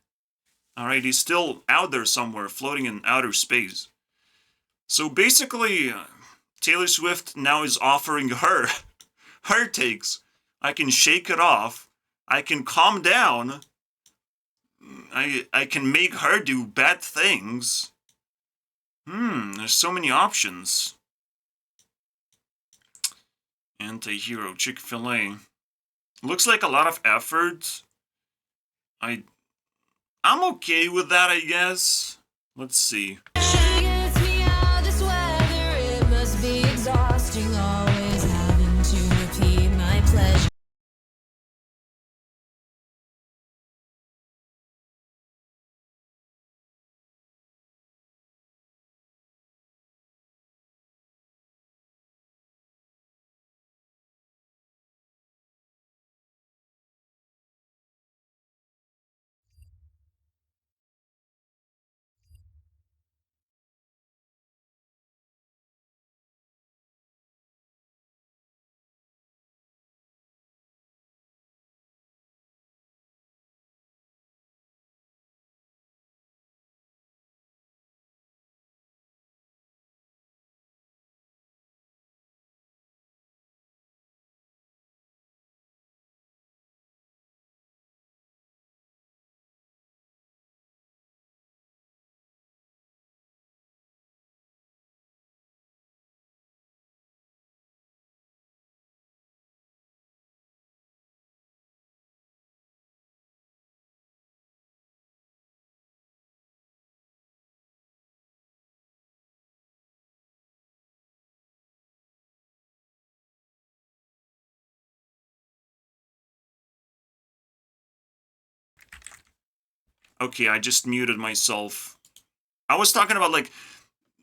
Alright, he's still out there somewhere, floating in outer space. So basically, Taylor Swift now is offering her takes. I can shake it off. I can calm down. I can make her do bad things. There's so many options. Anti-hero, Chick-fil-A. Looks like a lot of effort. I'm okay with that, I guess. Let's see. Okay, I just muted myself. I was talking about, like,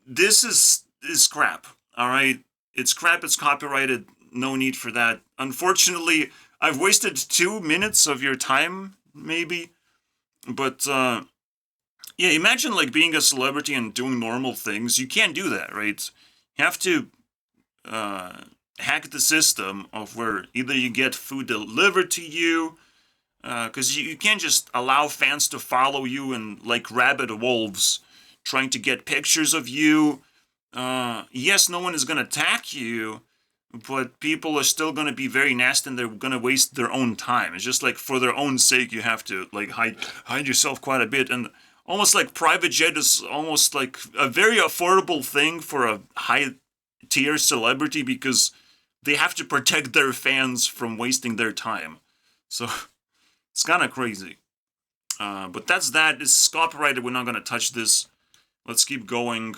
this is crap, alright? It's crap, it's copyrighted, no need for that. Unfortunately, I've wasted 2 minutes of your time, maybe. But, yeah, imagine, like, being a celebrity and doing normal things. You can't do that, right? You have to, hack the system of where either you get food delivered to you, because you can't just allow fans to follow you and like rabid wolves trying to get pictures of you. Yes, no one is going to attack you, but people are still going to be very nasty and they're going to waste their own time. It's just like for their own sake, you have to like hide yourself quite a bit. And almost like private jet is almost like a very affordable thing for a high tier celebrity because they have to protect their fans from wasting their time. So it's kind of crazy. But that's that. It's copyrighted. We're not going to touch this. Let's keep going.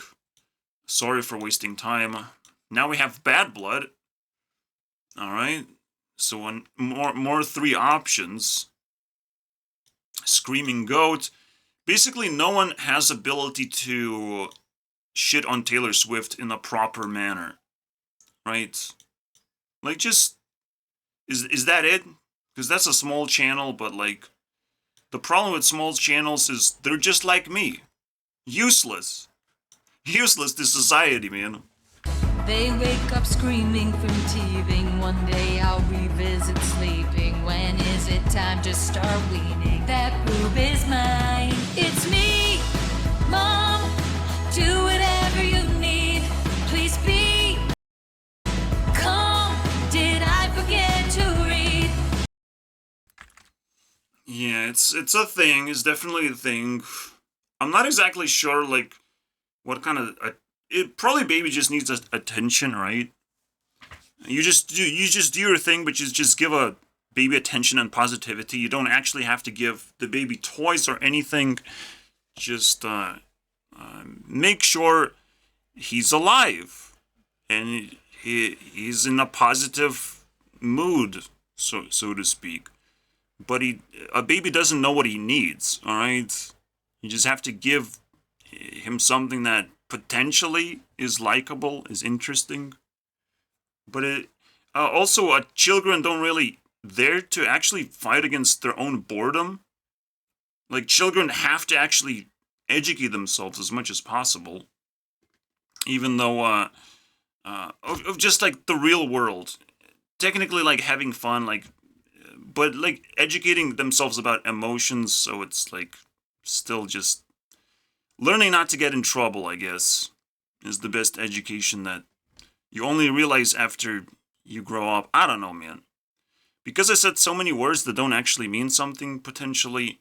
Sorry for wasting time. Now we have Bad Blood. Alright. So more 3 options. Screaming Goat. Basically, no one has ability to shit on Taylor Swift in a proper manner. Right? Like, just... Is that it? Because that's a small channel, but, like... The problem with small channels is they're just like me. Useless. Useless to society, man. They wake up screaming from teething. One day I'll revisit sleeping. When is it time to start weaning? That boob is mine. It's me, Mom. Do whatever you need. Please be calm. Did I forget to read? Yeah, it's a thing. It's definitely a thing. I'm not exactly sure, like, what kind of... it probably baby just needs attention, right? You just do your thing, but you just give a baby attention and positivity. You don't actually have to give the baby toys or anything. Just make sure he's alive and he's in a positive mood, so to speak. But a baby doesn't know what he needs. All right, you just have to give him something that potentially is likable, is interesting. But also, children don't really there to actually fight against their own boredom. Like, children have to actually educate themselves as much as possible. Even though, of just, like, the real world. Technically, like, having fun, like, but, like, educating themselves about emotions, so it's, like, still just learning not to get in trouble, I guess, is the best education that you only realize after you grow up. I don't know, man. Because I said so many words that don't actually mean something, potentially,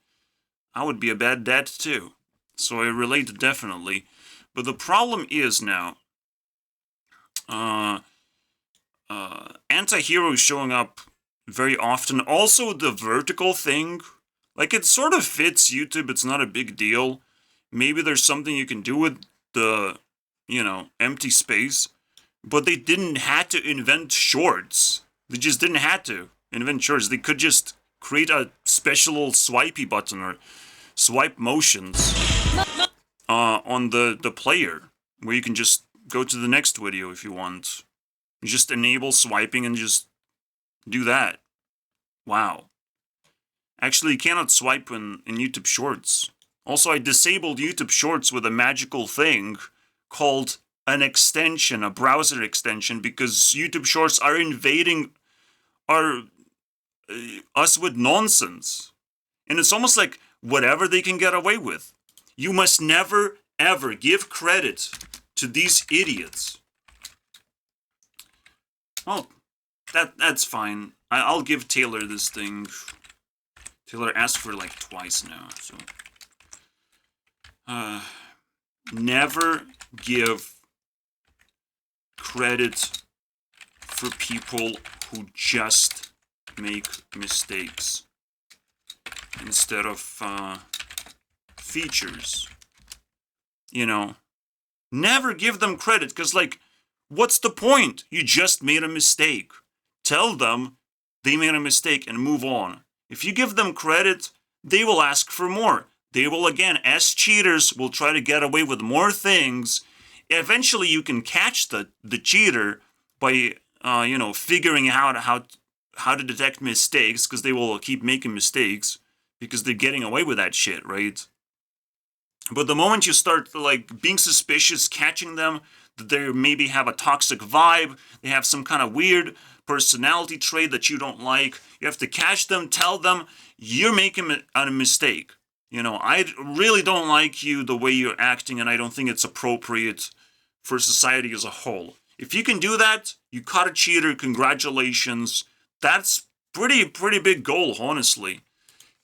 I would be a bad dad too. So I relate definitely. But the problem is now, anti-heroes showing up very often. Also, the vertical thing, like, it sort of fits YouTube. It's not a big deal. Maybe there's something you can do with the, empty space. But they didn't have to invent shorts. They just didn't have to invent shorts. They could just create a special little swipey button or swipe motions on the player, where you can just go to the next video if you want. You just enable swiping and just do that. Wow. Actually, you cannot swipe in YouTube Shorts. Also, I disabled YouTube Shorts with a magical thing called an extension, a browser extension, because YouTube Shorts are invading us with nonsense. And it's almost like whatever they can get away with. You must never, ever give credit to these idiots. Well, that's fine. I'll give Taylor this thing. Taylor asked for like twice now, so. Never give credit for people who just make mistakes instead of features. Never give them credit, because, like, what's the point? You just made a mistake. Tell them they made a mistake and move on. If you give them credit, they will ask for more. they will again, as cheaters, will try to get away with more things. Eventually, you can catch the cheater by figuring out how to detect mistakes, because they will keep making mistakes because they're getting away with that shit, right? But the moment you start like being suspicious, catching them, that they maybe have a toxic vibe, they have some kind of weird personality trait that you don't like, you have to catch them, tell them you're making a mistake. I really don't like you the way you're acting, and I don't think it's appropriate for society as a whole. If you can do that, you caught a cheater, congratulations. That's pretty big goal, honestly.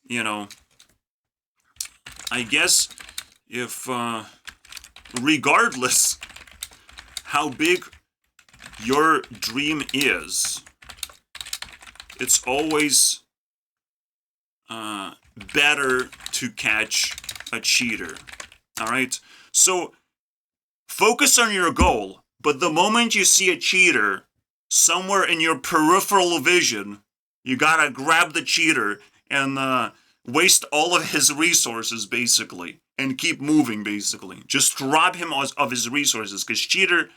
I guess if, regardless how big your dream is, it's always better to catch a cheater. All right? So focus on your goal, but the moment you see a cheater somewhere in your peripheral vision, you gotta grab the cheater and waste all of his resources, basically, and keep moving, basically. Just rob him of his resources, because cheater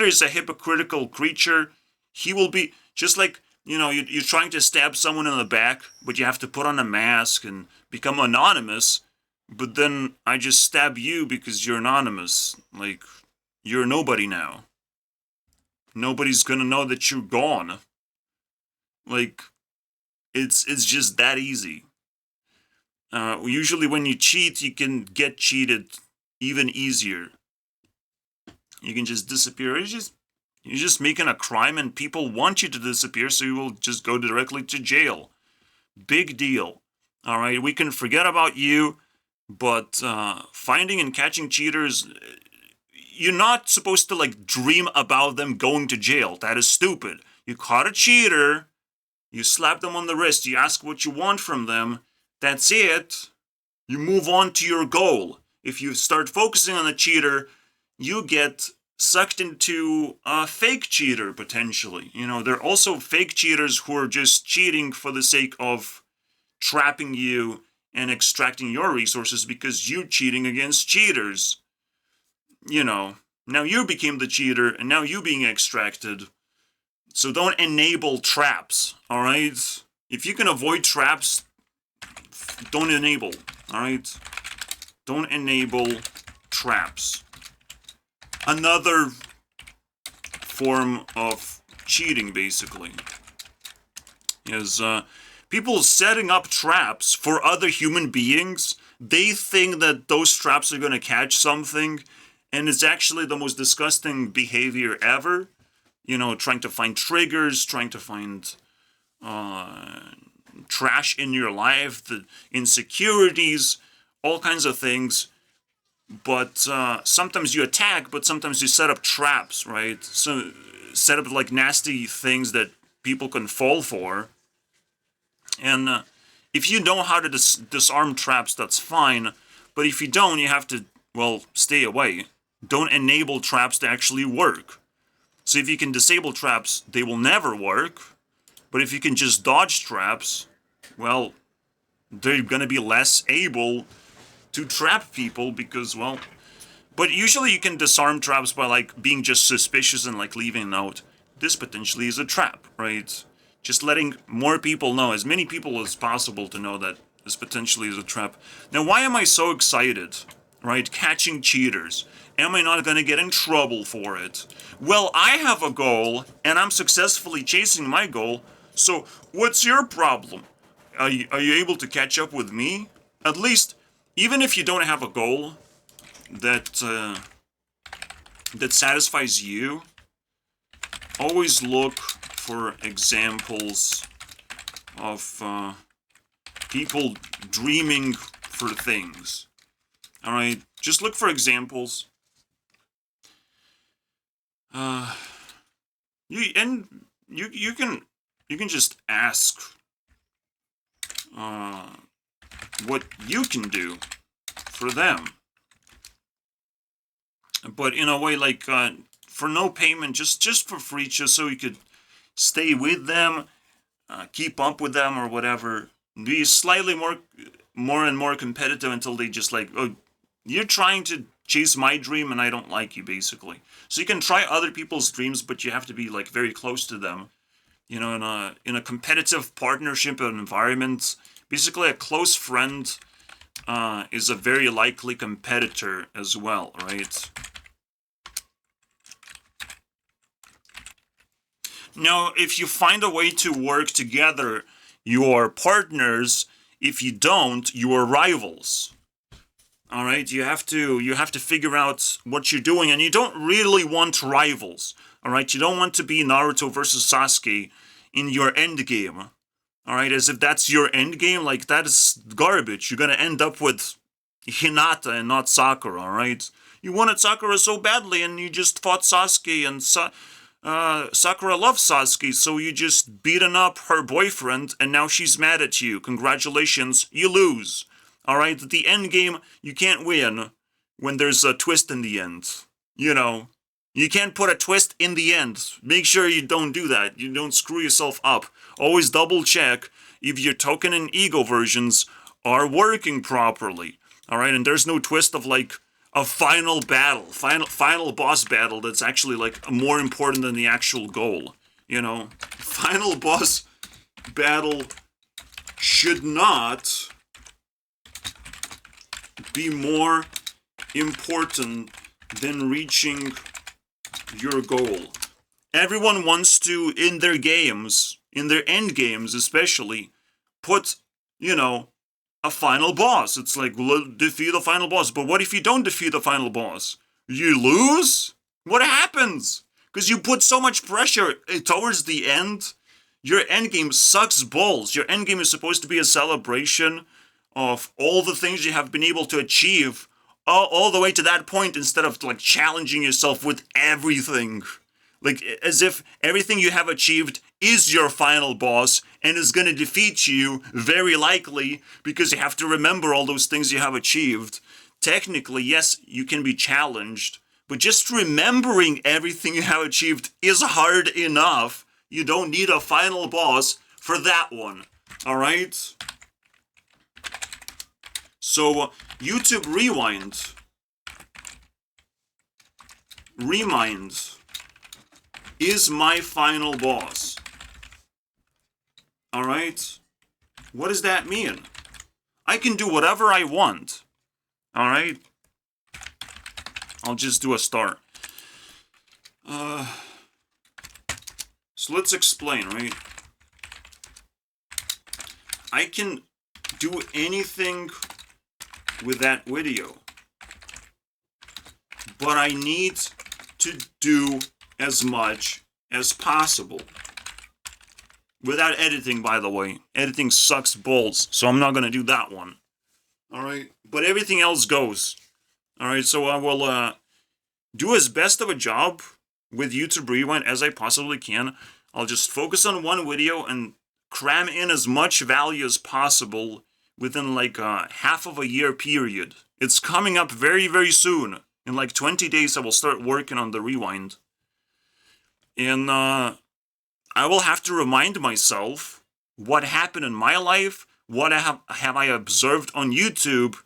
is a hypocritical creature. He will be just like, you're trying to stab someone in the back, but you have to put on a mask and become anonymous. But then I just stab you because you're anonymous. Like, you're nobody now. Nobody's gonna know that you're gone. Like, it's just that easy. Usually when you cheat, you can get cheated even easier. You can just disappear. You're just making a crime, and people want you to disappear, so you will just go directly to jail. Big deal. All right, we can forget about you, but finding and catching cheaters, you're not supposed to like dream about them going to jail. That is stupid. You caught a cheater, you slap them on the wrist, you ask what you want from them. That's it. You move on to your goal. If you start focusing on the cheater, you get sucked into a fake cheater, potentially. There are also fake cheaters who are just cheating for the sake of trapping you and extracting your resources because you're cheating against cheaters. Now you became the cheater, and now you being extracted. So don't enable traps, alright? If you can avoid traps, don't enable, alright? Don't enable traps. Another form of cheating, basically, is people setting up traps for other human beings. They think that those traps are going to catch something, and it's actually the most disgusting behavior ever. Trying to find triggers, trying to find trash in your life, the insecurities, all kinds of things. But sometimes you attack, but sometimes you set up traps, right? So set up like nasty things that people can fall for. And if you know how to disarm traps, that's fine. But if you don't, you have to, stay away. Don't enable traps to actually work. So if you can disable traps, they will never work. But if you can just dodge traps, they're going to be less able to trap people because, but usually you can disarm traps by like being just suspicious and like leaving a note. This potentially is a trap, right? Just letting more people know, as many people as possible, to know that this potentially is a trap. Now, why am I so excited, right? Catching cheaters. Am I not going to get in trouble for it? Well, I have a goal, and I'm successfully chasing my goal, so what's your problem? Are you able to catch up with me? At least, even if you don't have a goal that satisfies you, always look for examples of people dreaming for things. All right, just look for examples. You can just ask what you can do for them, but in a way like for no payment, just for free, just so you could stay with them, keep up with them or whatever. Be slightly more more and more competitive until they just like, oh, you're trying to chase my dream and I don't like you, basically. So you can try other people's dreams, but you have to be like very close to them. You know, in a competitive partnership environment, basically a close friend is a very likely competitor as well, right? Now, if you find a way to work together, you are partners. If you don't, you are rivals. All right, you have to figure out what you're doing, and you don't really want rivals. All right, you don't want to be Naruto versus Sasuke in your end game. All right, as if that's your end game, like that is garbage. You're gonna end up with Hinata and not Sakura. All right, you wanted Sakura so badly, and you just fought Sasuke, and Sakura loves Sasuke, so you just beaten up her boyfriend, and now she's mad at you. Congratulations, you lose. Alright, the end game, you can't win when there's a twist in the end. You know, you can't put a twist in the end. Make sure you don't do that. You don't screw yourself up. Always double check if your token and ego versions are working properly. Alright, and there's no twist of like a final battle, final boss battle that's actually like more important than the actual goal. You know, final boss battle should not be more important than reaching your goal. Everyone wants to, in their games, in their end games especially, put, you know, a final boss. It's like, defeat the final boss. But what if you don't defeat the final boss? You lose? What happens? Because you put so much pressure towards the end. Your end game sucks balls. Your end game is supposed to be a celebration of all the things you have been able to achieve all the way to that point, instead of like challenging yourself with everything. Like as if everything you have achieved is your final boss and is going to defeat you, very likely, because you have to remember all those things you have achieved. Technically, yes, you can be challenged, but just remembering everything you have achieved is hard enough. You don't need a final boss for that one. Alright? So, YouTube Rewind. Remind is my final boss. Alright? What does that mean? I can do whatever I want. Alright? I'll just do a start. So let's explain, right? I can do anything with that video, but I need to do as much as possible. Without editing, by the way. Editing sucks balls, so I'm not gonna do that one. Alright? But everything else goes. Alright, so I will do as best of a job with YouTube Rewind as I possibly can. I'll just focus on one video and cram in as much value as possible within like half of a year period. It's coming up very, very soon. In like 20 days I will start working on the Rewind. And I will have to remind myself what happened in my life, what have I observed on YouTube,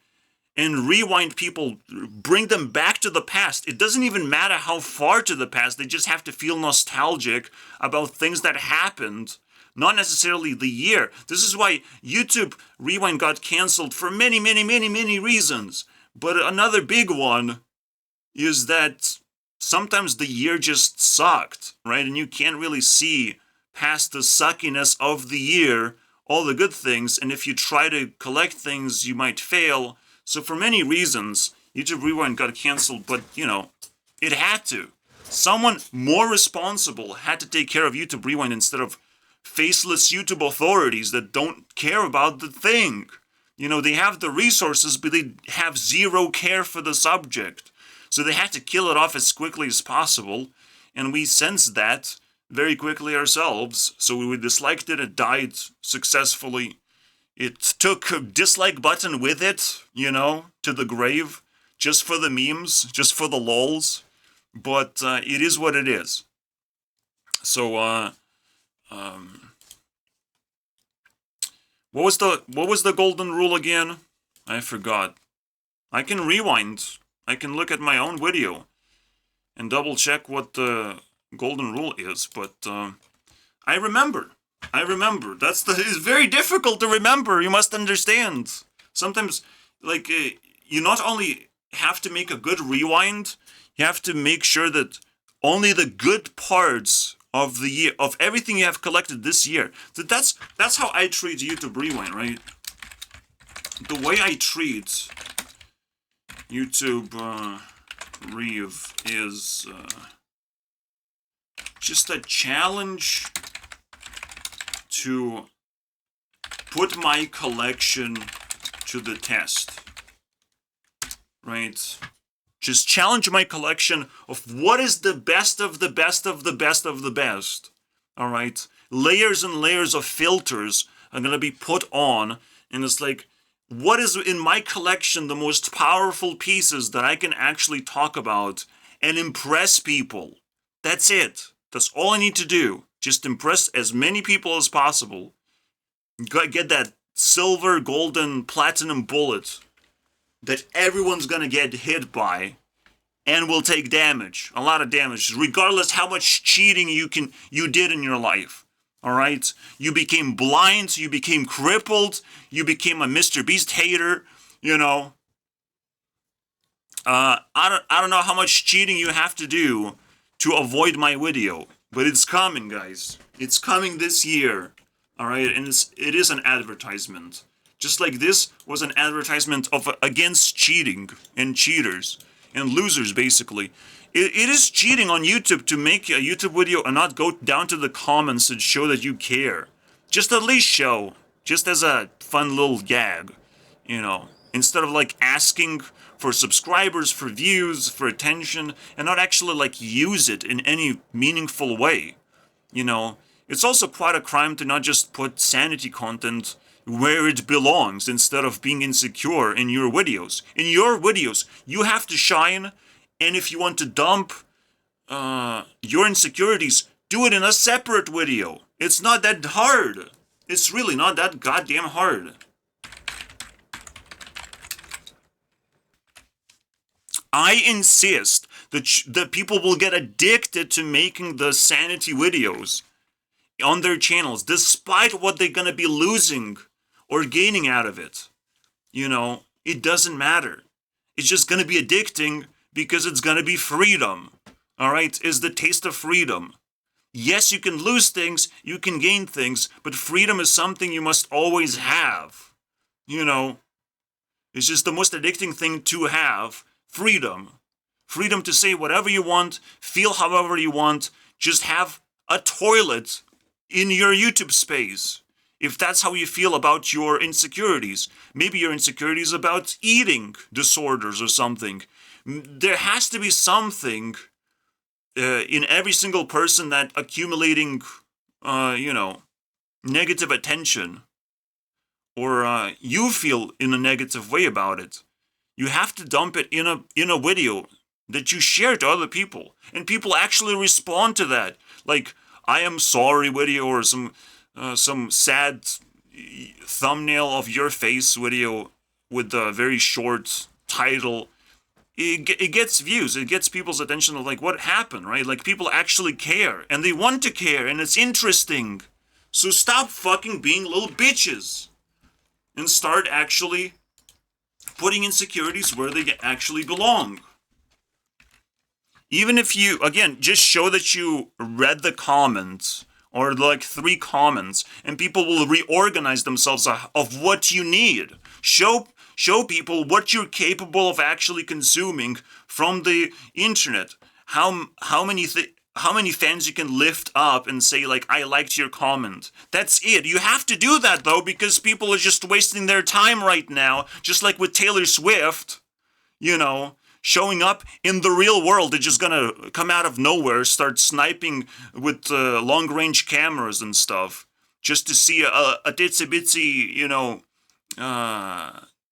and rewind people, bring them back to the past. It doesn't even matter how far to the past, they just have to feel nostalgic about things that happened. Not necessarily the year. This is why YouTube Rewind got cancelled for many, many, many, many reasons. But another big one is that sometimes the year just sucked, right? And you can't really see past the suckiness of the year, all the good things, and if you try to collect things, you might fail. So for many reasons, YouTube Rewind got cancelled, but, you know, it had to. Someone more responsible had to take care of YouTube Rewind instead of faceless YouTube authorities that don't care about the thing. You know, they have the resources, but they have zero care for the subject. So they had to kill it off as quickly as possible, and we sensed that very quickly ourselves. So we disliked it, it died successfully. It took a dislike button with it, you know, to the grave, just for the memes, just for the lols. But it is what it is. So, What was the golden rule again? I forgot. I can rewind. I can look at my own video and double check what the golden rule is, but I remember. It's very difficult to remember. You must understand. Sometimes, like, you not only have to make a good rewind, you have to make sure that only the good parts of the year, of everything you have collected this year. That's how I treat YouTube Rewind, right? The way I treat YouTube Rev is just a challenge to put my collection to the test, right? Just challenge my collection of what is the best of the best of the best of the best, all right? Layers and layers of filters are gonna be put on, and it's like, what is in my collection the most powerful pieces that I can actually talk about and impress people? That's it. That's all I need to do. Just impress as many people as possible. Get that silver, golden, platinum bullet that everyone's gonna get hit by and will take damage. A lot of damage, regardless how much cheating you did in your life. Alright? You became blind, you became crippled, you became a Mr. Beast hater, you know. I don't know how much cheating you have to do to avoid my video, but it's coming, guys. It's coming this year. Alright, and it is an advertisement. Just like this was an advertisement of against cheating and cheaters and losers, basically. It is cheating on YouTube to make a YouTube video and not go down to the comments and show that you care. Just at least show, just as a fun little gag, you know. Instead of like asking for subscribers, for views, for attention, and not actually like use it in any meaningful way, you know. It's also quite a crime to not just put sanity content where it belongs instead of being insecure in your videos. In your videos, you have to shine, and if you want to dump your insecurities, do it in a separate video. It's not that hard. It's really not that goddamn hard. I insist that people will get addicted to making the sanity videos on their channels, despite what they're gonna be losing or gaining out of it. You know, it doesn't matter. It's just gonna be addicting because it's gonna be freedom. Alright? Is the taste of freedom. Yes, you can lose things, you can gain things, but freedom is something you must always have. You know, it's just the most addicting thing to have. Freedom. Freedom to say whatever you want, feel however you want, just have a toilet in your YouTube space. If that's how you feel about your insecurities. Maybe your insecurities about eating disorders or something. There has to be something in every single person that accumulating, you know, negative attention. Or you feel in a negative way about it. You have to dump it in a video that you share to other people. And people actually respond to that. Like, I am sorry video or some sad thumbnail of your face video with a very short title. It gets views. It gets people's attention of like, what happened, right? Like, people actually care. And they want to care. And it's interesting. So stop fucking being little bitches. And start actually putting insecurities where they actually belong. Even if you, again, just show that you read the comments, or like 3 comments, and people will reorganize themselves of what you need. Show people what you're capable of actually consuming from the internet. How many fans you can lift up and say like, I liked your comment. That's it. You have to do that though, because people are just wasting their time right now, just like with Taylor Swift, you know, showing up in the real world. They're just gonna come out of nowhere, start sniping with long-range cameras and stuff, just to see a itsy-bitsy, you know,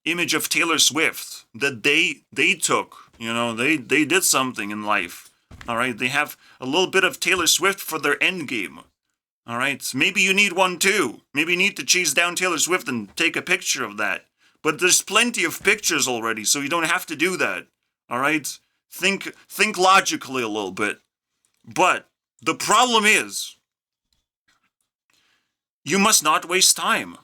image of Taylor Swift that they took. You know, they did something in life. All right, they have a little bit of Taylor Swift for their endgame. All right, maybe you need one too. Maybe you need to chase down Taylor Swift and take a picture of that. But there's plenty of pictures already, so you don't have to do that. All right, think logically a little bit. But the problem is, you must not waste time.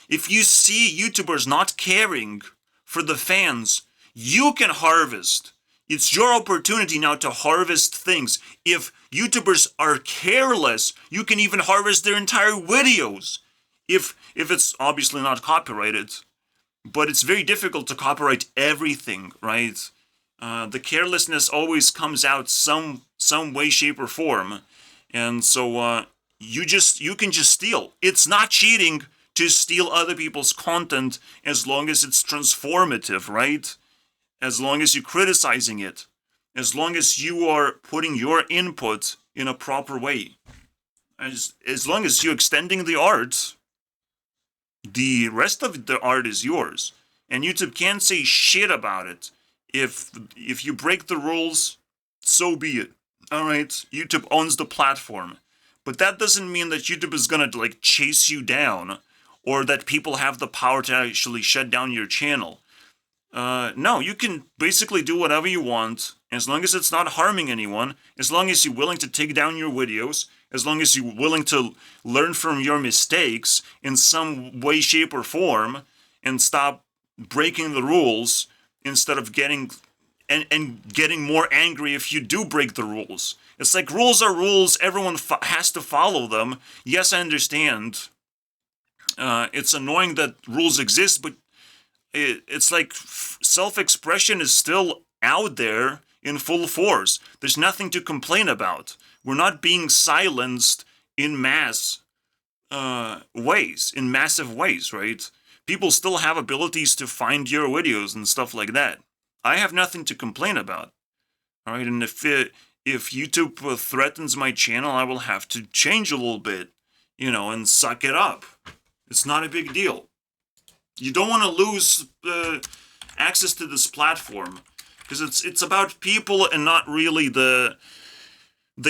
If you see YouTubers not caring for the fans, you can harvest. It's your opportunity now to harvest things. If YouTubers are careless, you can even harvest their entire videos. If it's obviously not copyrighted. But it's very difficult to copyright everything, right? The carelessness always comes out some way, shape, or form. And so you can just steal. It's not cheating to steal other people's content as long as it's transformative, right? As long as you're criticizing it, as long as you are putting your input in a proper way, as long as you're extending the art, the rest of the art is yours. And YouTube can't say shit about it. If you break the rules, so be it. Alright, YouTube owns the platform. But that doesn't mean that YouTube is gonna like chase you down, or that people have the power to actually shut down your channel. No, you can basically do whatever you want, as long as it's not harming anyone, as long as you're willing to take down your videos, as long as you're willing to learn from your mistakes in some way, shape, or form, and stop breaking the rules instead of getting more angry if you do break the rules. It's like rules are rules, everyone has to follow them. Yes, I understand. It's annoying that rules exist, but it's like self-expression is still out there in full force. There's nothing to complain about. We're not being silenced in massive ways, right? People still have abilities to find your videos and stuff like that. I have nothing to complain about. All right, and if YouTube threatens my channel, I will have to change a little bit, and suck it up. It's not a big deal. You don't want to lose access to this platform, because it's about people and not really the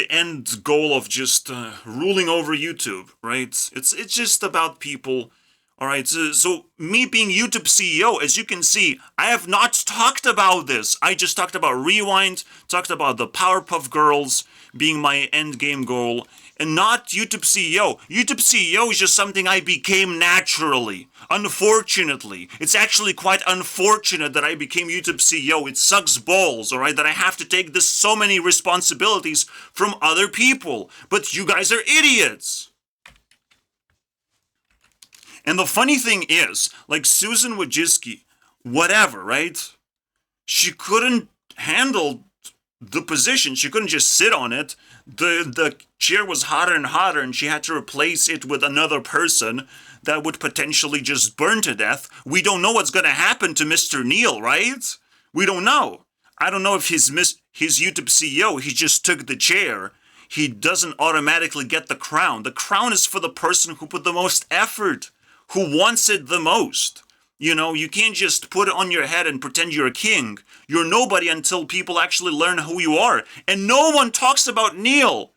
end goal of just ruling over YouTube, right? It's just about people. All right, so me being YouTube CEO, as you can see, I have not talked about this. I just talked about Rewind, talked about the Powerpuff Girls being my end game goal, and not YouTube CEO. YouTube CEO is just something I became naturally. Unfortunately. It's actually quite unfortunate that I became YouTube CEO. It sucks balls, alright, that I have to take so many responsibilities from other people. But you guys are idiots. And the funny thing is, like Susan Wojcicki, whatever, right? She couldn't handle the position. She couldn't just sit on it. The chair was hotter and hotter, and she had to replace it with another person that would potentially just burn to death. We don't know what's going to happen to Mr. Neil, right? We don't know. I don't know if he's YouTube CEO, he just took the chair. He doesn't automatically get the crown. The crown is for the person who put the most effort, who wants it the most. You can't just put it on your head and pretend you're a king. You're nobody until people actually learn who you are. And no one talks about Neil.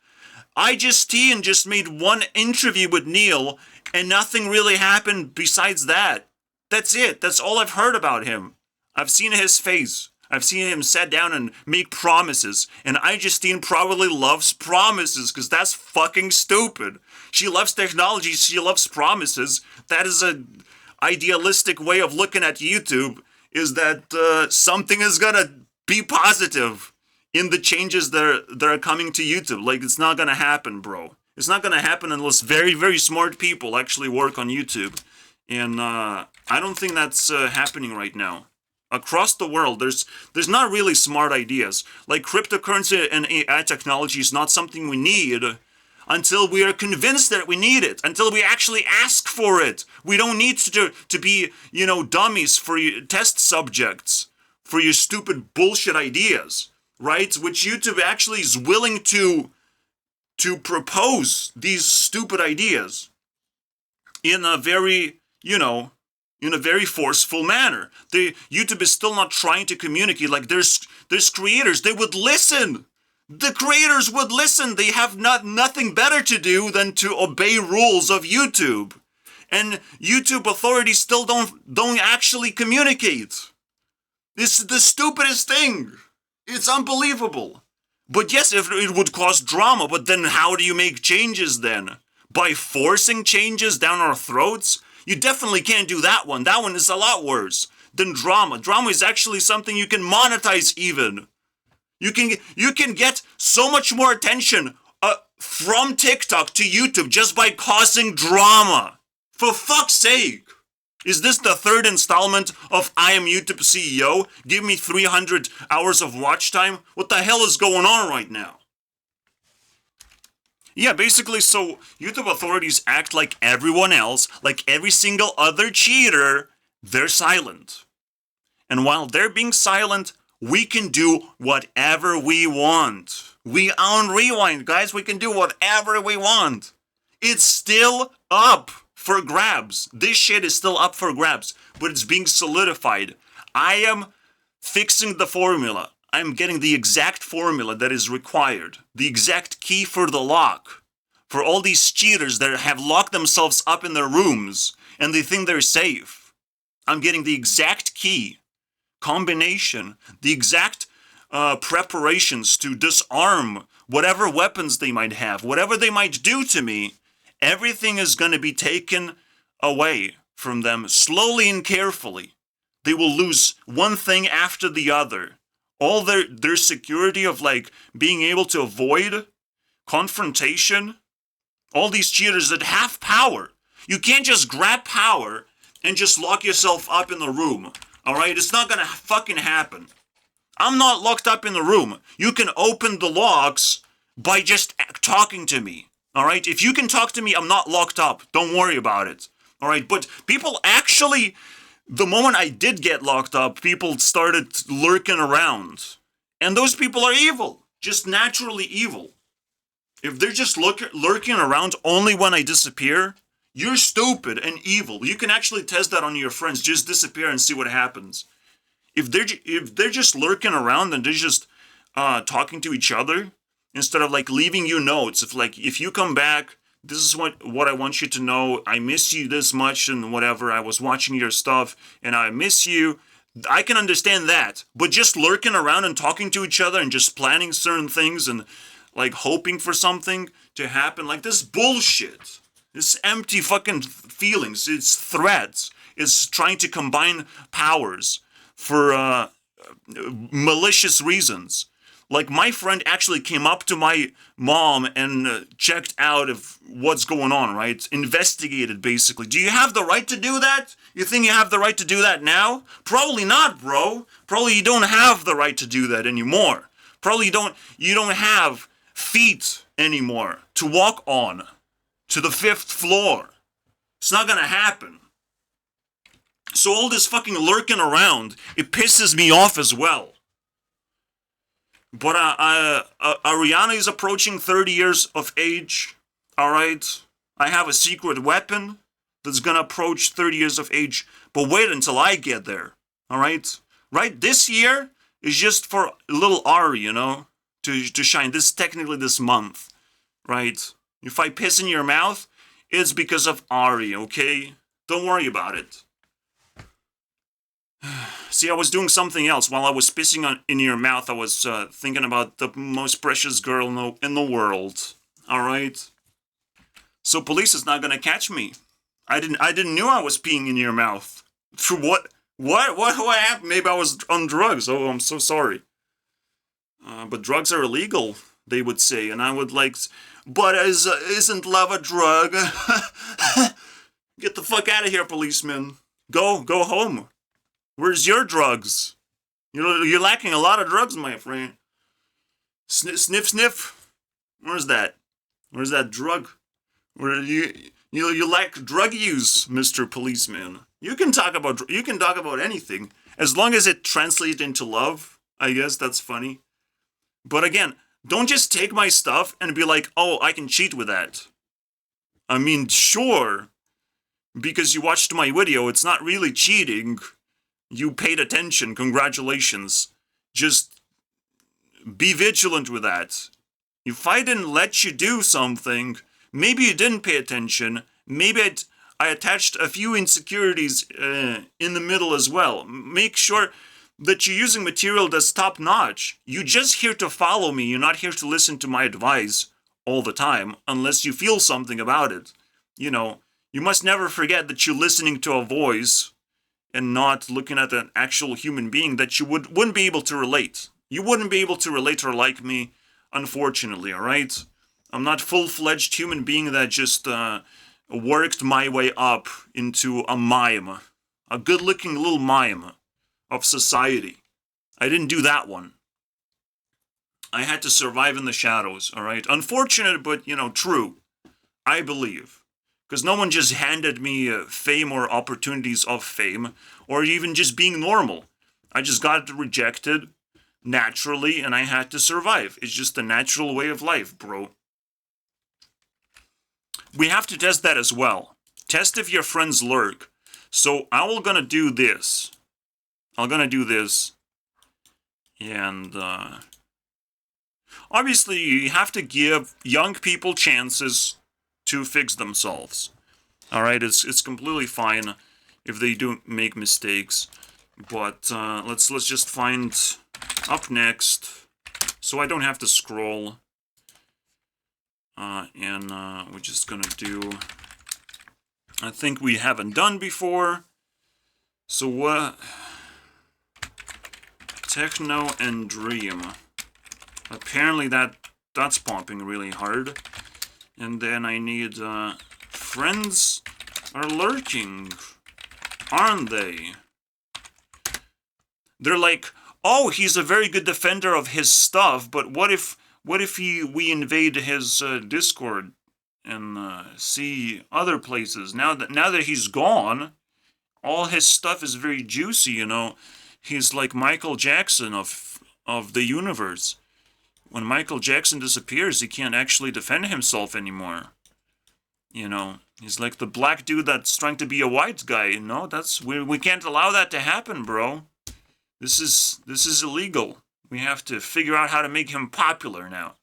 Ian just made one interview with Neil, and nothing really happened besides that. That's it. That's all I've heard about him. I've seen his face. I've seen him sit down and make promises. And Ian probably loves promises, because that's fucking stupid. She loves technology. She loves promises. That is a idealistic way of looking at YouTube, is that something is gonna be positive in the changes that are coming to YouTube. Like, it's not gonna happen, bro. It's not gonna happen unless very, very smart people actually work on YouTube. And I don't think that's happening right now. Across the world, there's not really smart ideas. Like, cryptocurrency and AI technology is not something we need until we are convinced that we need it, until we actually ask for it. We don't need to be, dummies for you, test subjects for your stupid bullshit ideas, right? Which YouTube actually is willing to propose these stupid ideas in a very, in a very forceful manner. YouTube is still not trying to communicate. Like, there's creators, they would listen. the creators would listen. They have nothing better to do than to obey rules of YouTube. And YouTube authorities still don't actually communicate. This is the stupidest thing. It's unbelievable. But yes, if it would cause drama, but then how do you make changes then? By forcing changes down our throats? You definitely can't do that one. That one is a lot worse than drama. Drama is actually something you can monetize even. You can get so much more attention from TikTok to YouTube just by causing drama. For fuck's sake. Is this the third installment of I Am YouTube CEO? Give me 300 hours of watch time? What the hell is going on right now? Yeah, basically, so YouTube authorities act like everyone else, like every single other cheater. They're silent. And while they're being silent, we can do whatever we want. We own Rewind, guys. We can do whatever we want. It's still up for grabs. This shit is still up for grabs, but it's being solidified. I am fixing the formula. I'm getting the exact formula that is required. The exact key for the lock. For all these cheaters that have locked themselves up in their rooms and they think they're safe. I'm getting the exact key, combination, the exact preparations to disarm whatever weapons they might have, whatever they might do to me. Everything is going to be taken away from them slowly and carefully. They will lose one thing after the other. All their security of like being able to avoid confrontation. All these cheaters that have power. You can't just grab power and just lock yourself up in the room. Alright? It's not going to fucking happen. I'm not locked up in the room. You can open the locks by just talking to me. Alright, if you can talk to me, I'm not locked up. Don't worry about it. Alright, but people actually, the moment I did get locked up, people started lurking around. And those people are evil. Just naturally evil. If they're just lurking around only when I disappear, you're stupid and evil. You can actually test that on your friends. Just disappear and see what happens. If they're just lurking around and they're just talking to each other, instead of like leaving you notes, if you come back, this is what I want you to know. I miss you this much and whatever. I was watching your stuff and I miss you. I can understand that. But just lurking around and talking to each other and just planning certain things and like hoping for something to happen, like this bullshit. This empty fucking feelings. It's threats. It's trying to combine powers for malicious reasons. Like, my friend actually came up to my mom and checked out of what's going on, right? Investigated, basically. Do you have the right to do that? You think you have the right to do that now? Probably not, bro. Probably you don't have the right to do that anymore. Probably you don't have feet anymore to walk on to the 5th floor. It's not gonna happen. So all this fucking lurking around, it pisses me off as well. But Ariana is approaching 30 years of age, alright? I have a secret weapon that's gonna approach 30 years of age, but wait until I get there, alright? Right, this year is just for little Ari, you know, to shine. This is technically this month, right? If I piss in your mouth, it's because of Ari, okay? Don't worry about it. See, I was doing something else. While I was pissing in your mouth, I was thinking about the most precious girl in the world. Alright? So police is not gonna catch me. I didn't know I was peeing in your mouth. For what? What happened? Maybe I was on drugs. Oh, I'm so sorry. But drugs are illegal, they would say. And I would like, but isn't love a drug? Get the fuck out of here, policeman. Go home. Where's your drugs? You're lacking a lot of drugs, my friend. Sniff. Where's that? Where's that drug? Where you lack drug use, Mr. Policeman. You can talk about anything as long as it translates into love. I guess that's funny. But again, don't just take my stuff and be like, "Oh, I can cheat with that." I mean, sure, because you watched my video, it's not really cheating. You paid attention. Congratulations. Just be vigilant with that. If I didn't let you do something, maybe you didn't pay attention, maybe I attached a few insecurities in the middle as well. Make sure that you're using material that's top notch. You're just here to follow me, you're not here to listen to my advice all the time, unless you feel something about it. You know, you must never forget that you're listening to a voice and not looking at an actual human being that you wouldn't be able to relate. You wouldn't be able to relate or like me, unfortunately, alright? I'm not full-fledged human being that just worked my way up into a mime. A good-looking little mime of society. I didn't do that one. I had to survive in the shadows, alright? Unfortunate, but, you know, true. I believe. Because no one just handed me fame or opportunities of fame, or even just being normal. I just got rejected naturally, and I had to survive. It's just the natural way of life, bro. We have to test that as well. Test if your friends lurk. So I'm gonna do this. I'm gonna do this. And, obviously, you have to give young people chances to fix themselves. Alright, it's completely fine if they do make mistakes. But, let's just find up next, so I don't have to scroll. And we're just gonna do, I think we haven't done before. So what? Techno and Dream. Apparently that's pumping really hard. And then I need, friends are lurking, aren't they? They're like, oh, he's a very good defender of his stuff, but what if we invade his Discord and see other places? Now that he's gone, all his stuff is very juicy, you know. He's like Michael Jackson of the universe. When Michael Jackson disappears, he can't actually defend himself anymore. You know, he's like the black dude that's trying to be a white guy. No, we can't allow that to happen, bro. This is illegal. We have to figure out how to make him popular now.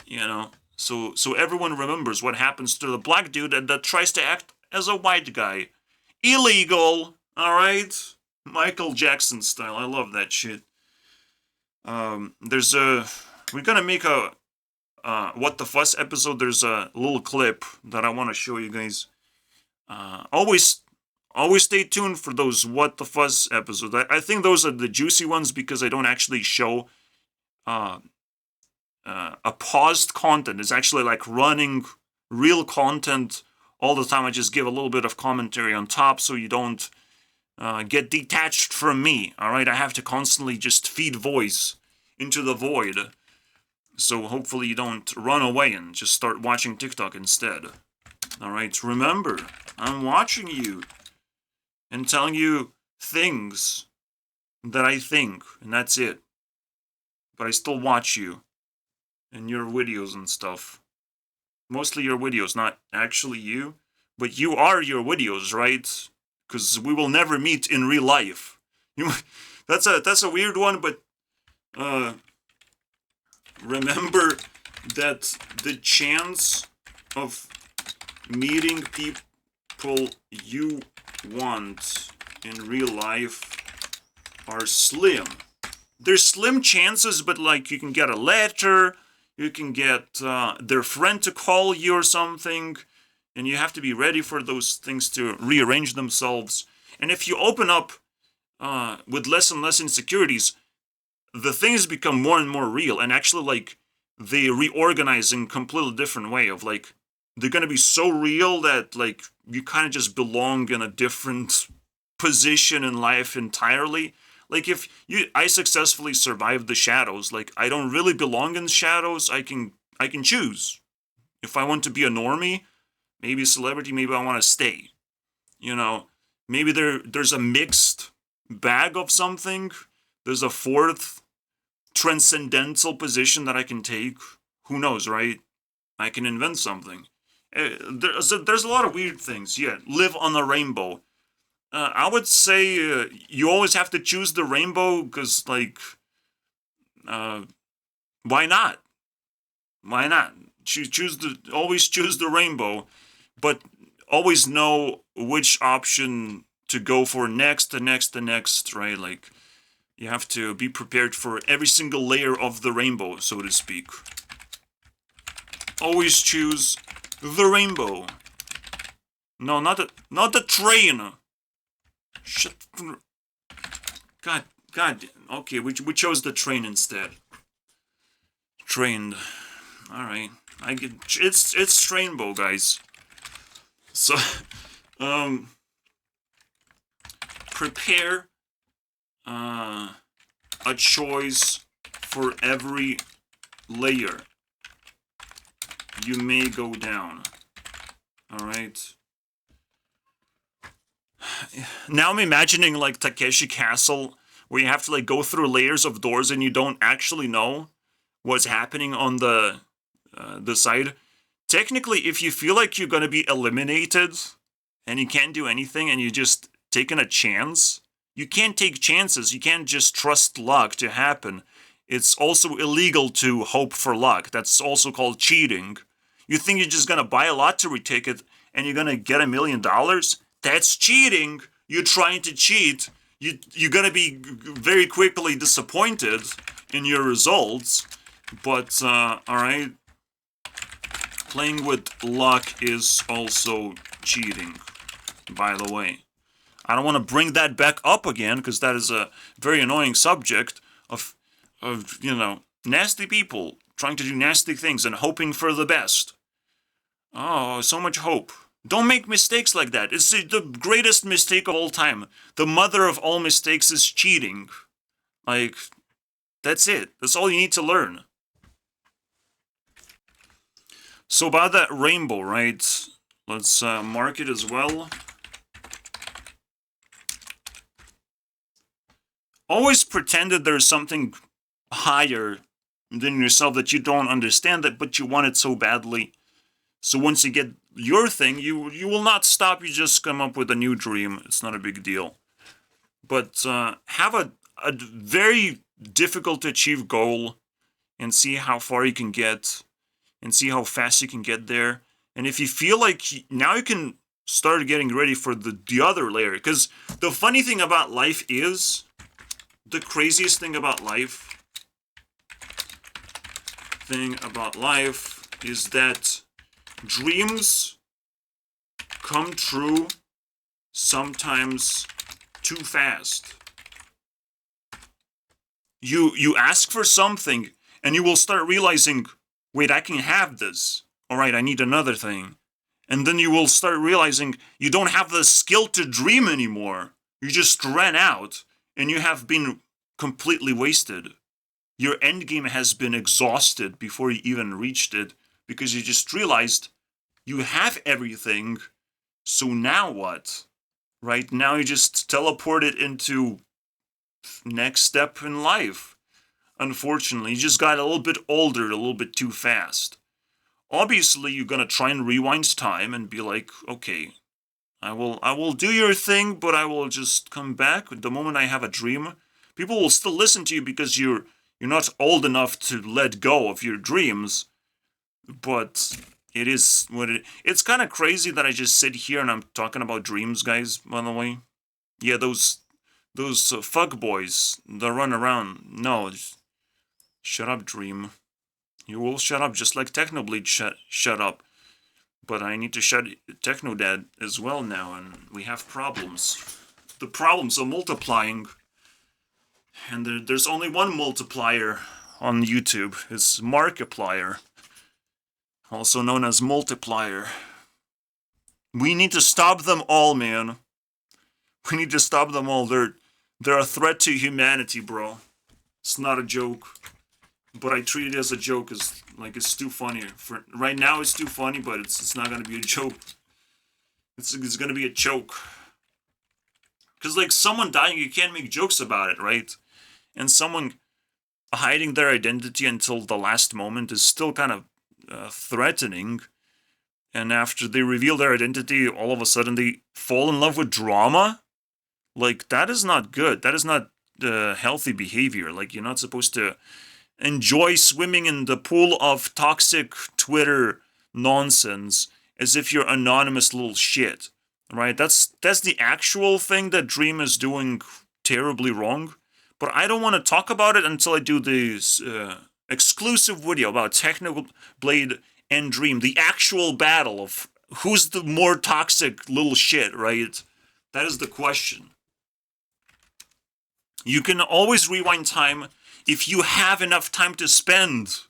You know, so everyone remembers what happens to the black dude that tries to act as a white guy. Illegal, all right? Michael Jackson style. I love that shit. We're gonna make a What the Fuss episode. There's a little clip that I want to show you guys. Always stay tuned for those What the Fuss episodes. I think those are the juicy ones because I don't actually show a paused content. It's actually like running real content all the time. I just give a little bit of commentary on top so you don't get detached from me. Alright, I have to constantly just feed voice into the void. So hopefully you don't run away and just start watching TikTok instead. Alright, remember, I'm watching you and telling you things that I think, and that's it. But I still watch you and your videos and stuff. Mostly your videos, not actually you. But you are your videos, right? Because we will never meet in real life. That's a weird one, but remember that the chance of meeting people you want in real life are slim. There's slim chances, but like you can get a letter, you can get their friend to call you or something, and you have to be ready for those things to rearrange themselves. And if you open up with less and less insecurities, the things become more and more real, and actually like they reorganize in a completely different way of like, they're gonna be so real that like you kind of just belong in a different position in life entirely. Like if I successfully survived the shadows, like I don't really belong in the shadows. I can choose. If I want to be a normie, maybe a celebrity, maybe I want to stay. You know, maybe there's a mixed bag of something. There's a fourth transcendental position that I can take. Who knows, right? I can invent something. There's a lot of weird things. Yeah, live on a rainbow. I would say you always have to choose the rainbow because, like, Why not? Why not? Always choose the rainbow, but always know which option to go for next, the next, right? Like, you have to be prepared for every single layer of the rainbow, so to speak. Always choose the rainbow. No, not the train. Shut. God. Okay, we chose the train instead. Trained. All right. I get it's rainbow, guys. So, prepare a choice for every layer you may go down. All right. Now I'm imagining like Takeshi Castle, where you have to like go through layers of doors and you don't actually know what's happening on the side. Technically, if you feel like you're gonna be eliminated and you can't do anything and you're just taking a chance, you can't take chances. You can't just trust luck to happen. It's also illegal to hope for luck. That's also called cheating. You think you're just gonna buy a lottery ticket and you're gonna get $1 million? That's cheating. You're trying to cheat. You're gonna be very quickly disappointed in your results. But all right, playing with luck is also cheating. By the way, I don't want to bring that back up again because that is a very annoying subject of nasty people trying to do nasty things and hoping for the best. Oh, so much hope. Don't make mistakes like that. It's the greatest mistake of all time. The mother of all mistakes is cheating. Like, that's it. That's all you need to learn. So about that rainbow, right? Let's mark it as well. Always pretend that there's something higher than yourself that you don't understand that, but you want it so badly. So once you get your thing, you will not stop. You just come up with a new dream. It's not a big deal. But have a very difficult to achieve goal and see how far you can get and see how fast you can get there. And if you feel like now you can start getting ready for the other layer. Because the funny thing about life is, the craziest thing about life is that dreams come true sometimes too fast. You ask for something and you will start realizing, wait, I can have this. All right, I need another thing. And then you will start realizing you don't have the skill to dream anymore. You just ran out and you have been completely wasted. Your end game has been exhausted before you even reached it because you just realized you have everything. So now what? Right now you just teleport it into next step in life. Unfortunately, you just got a little bit older, a little bit too fast. Obviously, you're gonna try and rewind time and be like, okay, I will do your thing, but I will just come back the moment I have a dream. People will still listen to you because you're not old enough to let go of your dreams. But it is what it's kind of crazy that I just sit here and I'm talking about dreams, guys, by the way. Yeah, those fuck boys that run around. No, shut up, dream. You will shut up just like Technobleed shut up. But I need to shut Technodad as well now, and we have problems. The problems are multiplying. And there's only one multiplier on YouTube. It's Markiplier, also known as Multiplier. We need to stop them all, man. We need to stop them all. They're a threat to humanity, bro. It's not a joke. But I treat it as a joke, as like it's too funny. For right now, it's too funny, but it's not gonna be a joke. It's gonna be a joke. Cause like someone dying, you can't make jokes about it, right? And someone hiding their identity until the last moment is still kind of threatening. And after they reveal their identity, all of a sudden they fall in love with drama. Like, that is not good. That is not healthy behavior. Like, you're not supposed to enjoy swimming in the pool of toxic Twitter nonsense as if you're anonymous little shit, right? That's the actual thing that Dream is doing terribly wrong. But I don't want to talk about it until I do this exclusive video about Technical Blade and Dream, the actual battle of who's the more toxic little shit, right? That is the question. You can always rewind time if you have enough time to spend,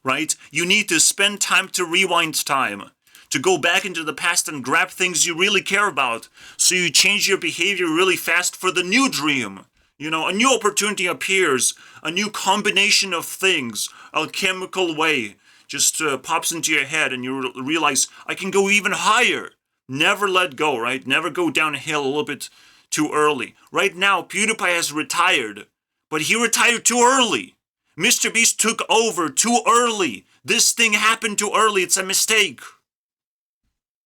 right? You need to spend time to rewind time, to go back into the past and grab things you really care about, so you change your behavior really fast for the new dream. You know, a new opportunity appears, a new combination of things, a chemical way just pops into your head and you realize, I can go even higher. Never let go, right? Never go downhill a little bit too early. Right now, PewDiePie has retired, but he retired too early. Mr. Beast took over too early. This thing happened too early. It's a mistake.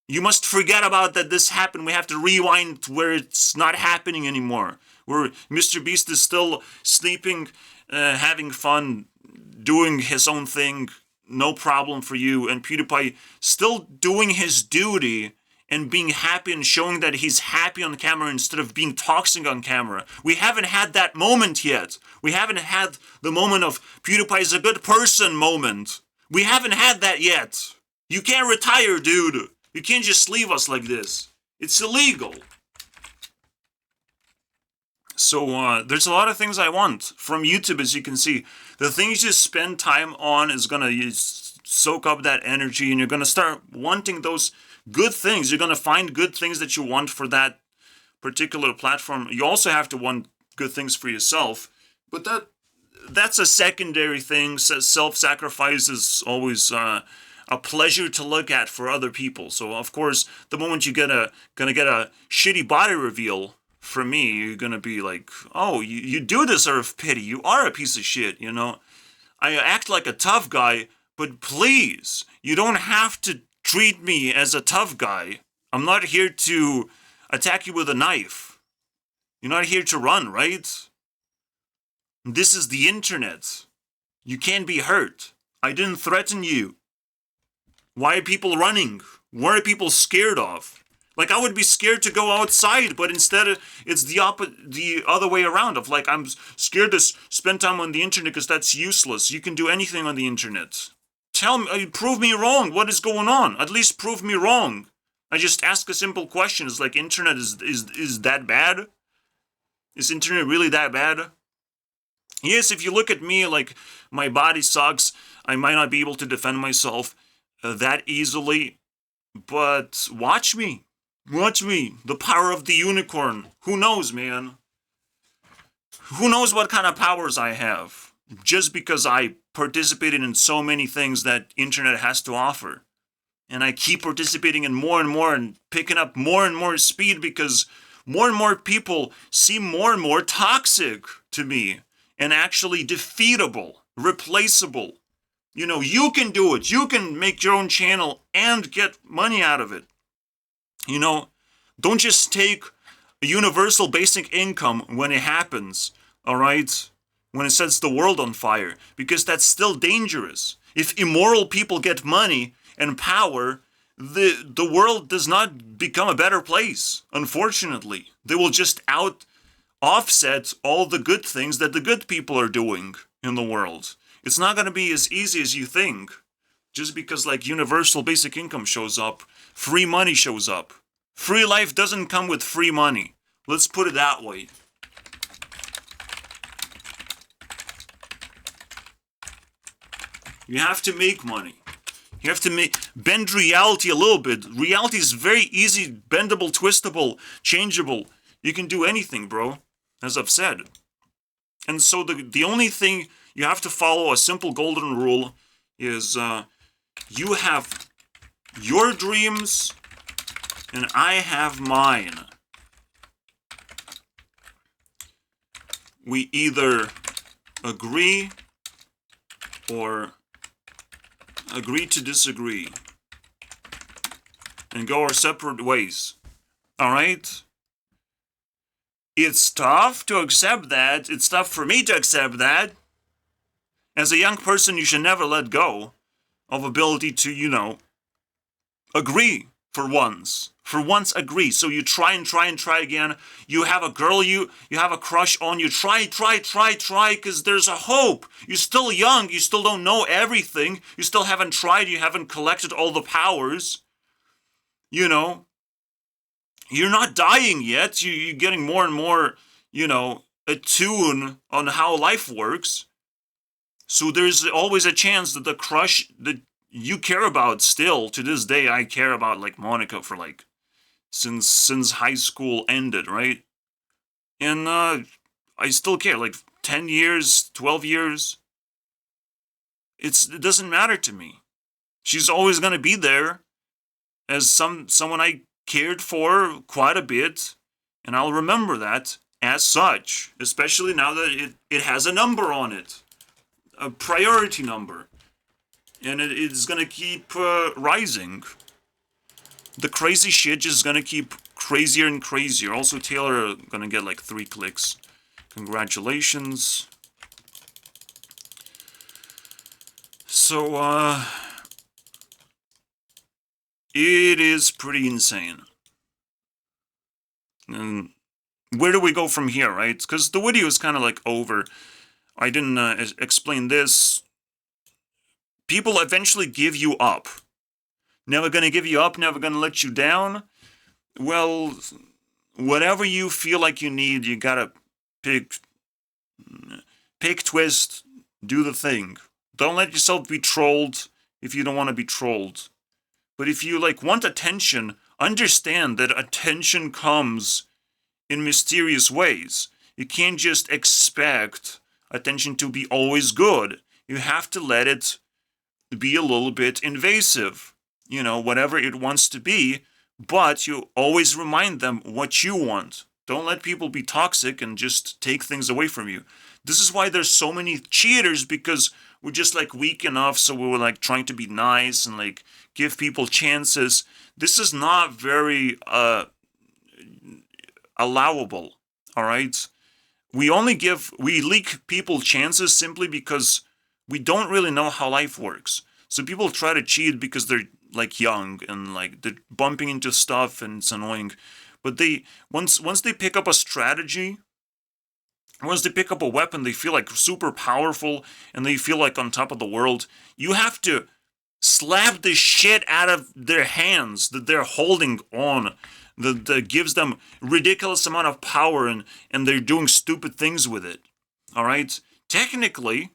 You must forget about that this happened. We have to rewind to where it's not happening anymore. Where Mr. Beast is still sleeping, having fun, doing his own thing. No problem for you. And PewDiePie still doing his duty and being happy and showing that he's happy on camera instead of being toxic on camera. We haven't had that moment yet. We haven't had the moment of PewDiePie's a good person moment. We haven't had that yet. You can't retire, dude. You can't just leave us like this. It's illegal. So there's a lot of things I want from YouTube, as you can see. The things you spend time on is going to soak up that energy, and you're going to start wanting those good things. You're going to find good things that you want for that particular platform. You also have to want good things for yourself, but that's a secondary thing. Self-sacrifice is always a pleasure to look at for other people. So of course, the moment you gonna get a shitty body reveal from me, you're gonna be like, oh, you do deserve pity. You are a piece of shit, you know. I act like a tough guy, but please, you don't have to treat me as a tough guy. I'm not here to attack you with a knife. You're not here to run, right? This is the internet. You can't be hurt. I didn't threaten you. Why are people running? What are people scared of? Like, I would be scared to go outside, but instead it's the other way around of like, I'm scared to spend time on the internet because that's useless. You can do anything on the internet. Tell me, prove me wrong. What is going on? At least prove me wrong. I just ask a simple question. It's like, internet is that bad? Is internet really that bad? Yes, if you look at me, like, my body sucks. I might not be able to defend myself that easily, but watch me. Watch me. The power of the unicorn. Who knows, man? Who knows what kind of powers I have? Just because I participated in so many things that internet has to offer. And I keep participating in more and picking up more and more speed because more and more people seem more and more toxic to me and actually defeatable, replaceable. You know, you can do it. You can make your own channel and get money out of it. You know, don't just take a universal basic income when it happens, all right? When it sets the world on fire, because that's still dangerous. If immoral people get money and power, the world does not become a better place, unfortunately. They will just offset all the good things that the good people are doing in the world. It's not going to be as easy as you think. Just because, like, universal basic income shows up, free money shows up. Free life doesn't come with free money. Let's put it that way. You have to make money. You have to bend reality a little bit. Reality is very easy, bendable, twistable, changeable. You can do anything, bro, as I've said. And so the only thing you have to follow, a simple golden rule, is you have your dreams and I have mine. We either agree or agree to disagree and go our separate ways. Alright? It's tough to accept that. It's tough for me to accept that. As a young person, you should never let go of ability to, agree for once. For once, agree. So you try and try and try again. You have a girl you have a crush on. You try, because there's a hope. You're still young. You still don't know everything. You still haven't tried. You haven't collected all the powers. You're not dying yet. You're getting more and more, attuned on how life works. So there's always a chance that the crush that you care about still, to this day, I care about, like, Monica for, like, since high school ended, right? And I still care, like, 10 years, 12 years. It doesn't matter to me. She's always gonna be there as someone I cared for quite a bit, and I'll remember that as such, especially now that it has a number on it. A priority number, and it's gonna keep rising. The crazy shit just gonna keep crazier and crazier. Also, Taylor gonna get like 3 clicks. Congratulations. So, it is pretty insane. And where do we go from here, right? Because the video is kind of like over. I didn't explain this. People eventually give you up. Never gonna give you up, never gonna let you down. Well, whatever you feel like you need, you gotta pick, twist, do the thing. Don't let yourself be trolled if you don't want to be trolled. But if you, like, want attention, understand that attention comes in mysterious ways. You can't just expect attention to be always good. You have to let it be a little bit invasive, whatever it wants to be, but you always remind them what you want. Don't let people be toxic and just take things away from you. This is why there's so many cheaters, because we're just, like, weak enough, so we were, like, trying to be nice and, like, give people chances. This is not very allowable, all right? We leak people chances simply because we don't really know how life works. So people try to cheat because they're, like, young and, like, they're bumping into stuff and it's annoying. But once they pick up a strategy, once they pick up a weapon, they feel, like, super powerful and they feel like on top of the world. You have to slap the shit out of their hands that they're holding on. That gives them ridiculous amount of power, and they're doing stupid things with it. All right? Technically,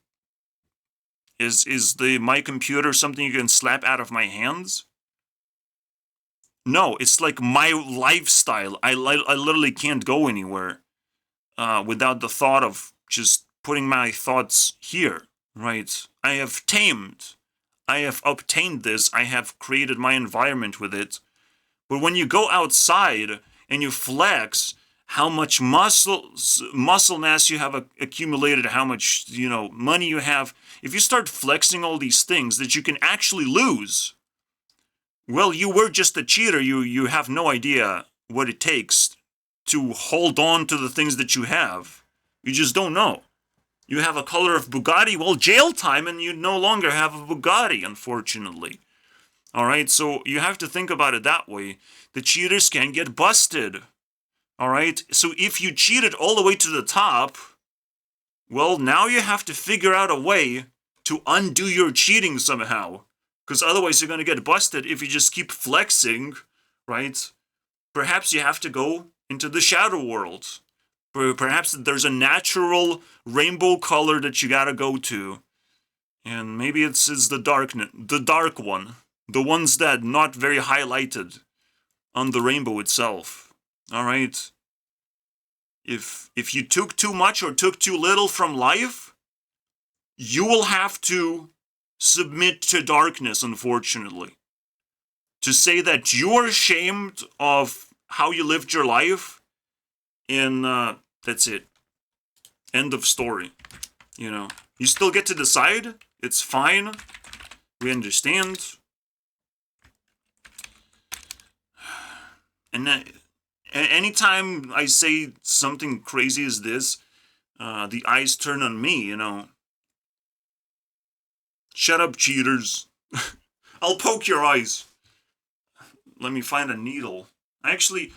is my computer something you can slap out of my hands? No, it's like my lifestyle. I literally can't go anywhere without the thought of just putting my thoughts here, right? I have obtained this. I have created my environment with it. But when you go outside and you flex how much muscle mass you have accumulated, how much, money you have, if you start flexing all these things that you can actually lose, well, you were just a cheater. You have no idea what it takes to hold on to the things that you have. You just don't know. You have a color of Bugatti, well, jail time, and you no longer have a Bugatti, unfortunately. All right, so you have to think about it that way. The cheaters can get busted. All right, so if you cheated all the way to the top, well, now you have to figure out a way to undo your cheating somehow. Because otherwise you're going to get busted if you just keep flexing, right? Perhaps you have to go into the shadow world. Perhaps there's a natural rainbow color that you got to go to. And maybe it's the dark one. The ones that not very highlighted on the rainbow itself. All right? If you took too much or took too little from life, you will have to submit to darkness, unfortunately. To say that you're ashamed of how you lived your life, and that's it. End of story. You still get to decide. It's fine. We understand. And anytime I say something crazy as this, the eyes turn on me, Shut up, cheaters. I'll poke your eyes. Let me find a needle. I actually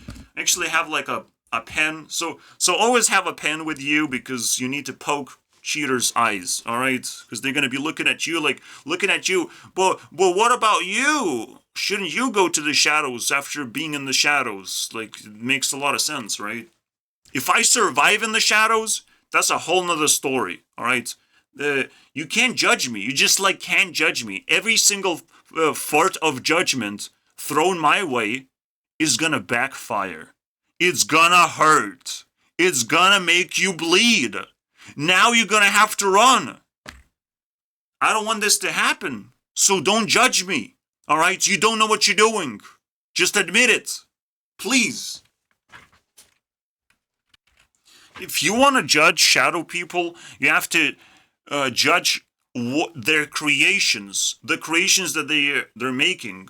have like a pen. So always have a pen with you because you need to poke cheaters' eyes, all right? Because they're gonna be looking at you. But what about you? Shouldn't you go to the shadows after being in the shadows? Like, it makes a lot of sense, right? If I survive in the shadows, that's a whole nother story, all right? You can't judge me. You just like can't judge me. Every single fart of judgment thrown my way is gonna backfire. It's gonna hurt. It's gonna make you bleed. Now you're gonna have to run. I don't want this to happen. So don't judge me. All right? You don't know what you're doing. Just admit it. Please. If you want to judge shadow people, you have to judge their creations, the creations that they're making.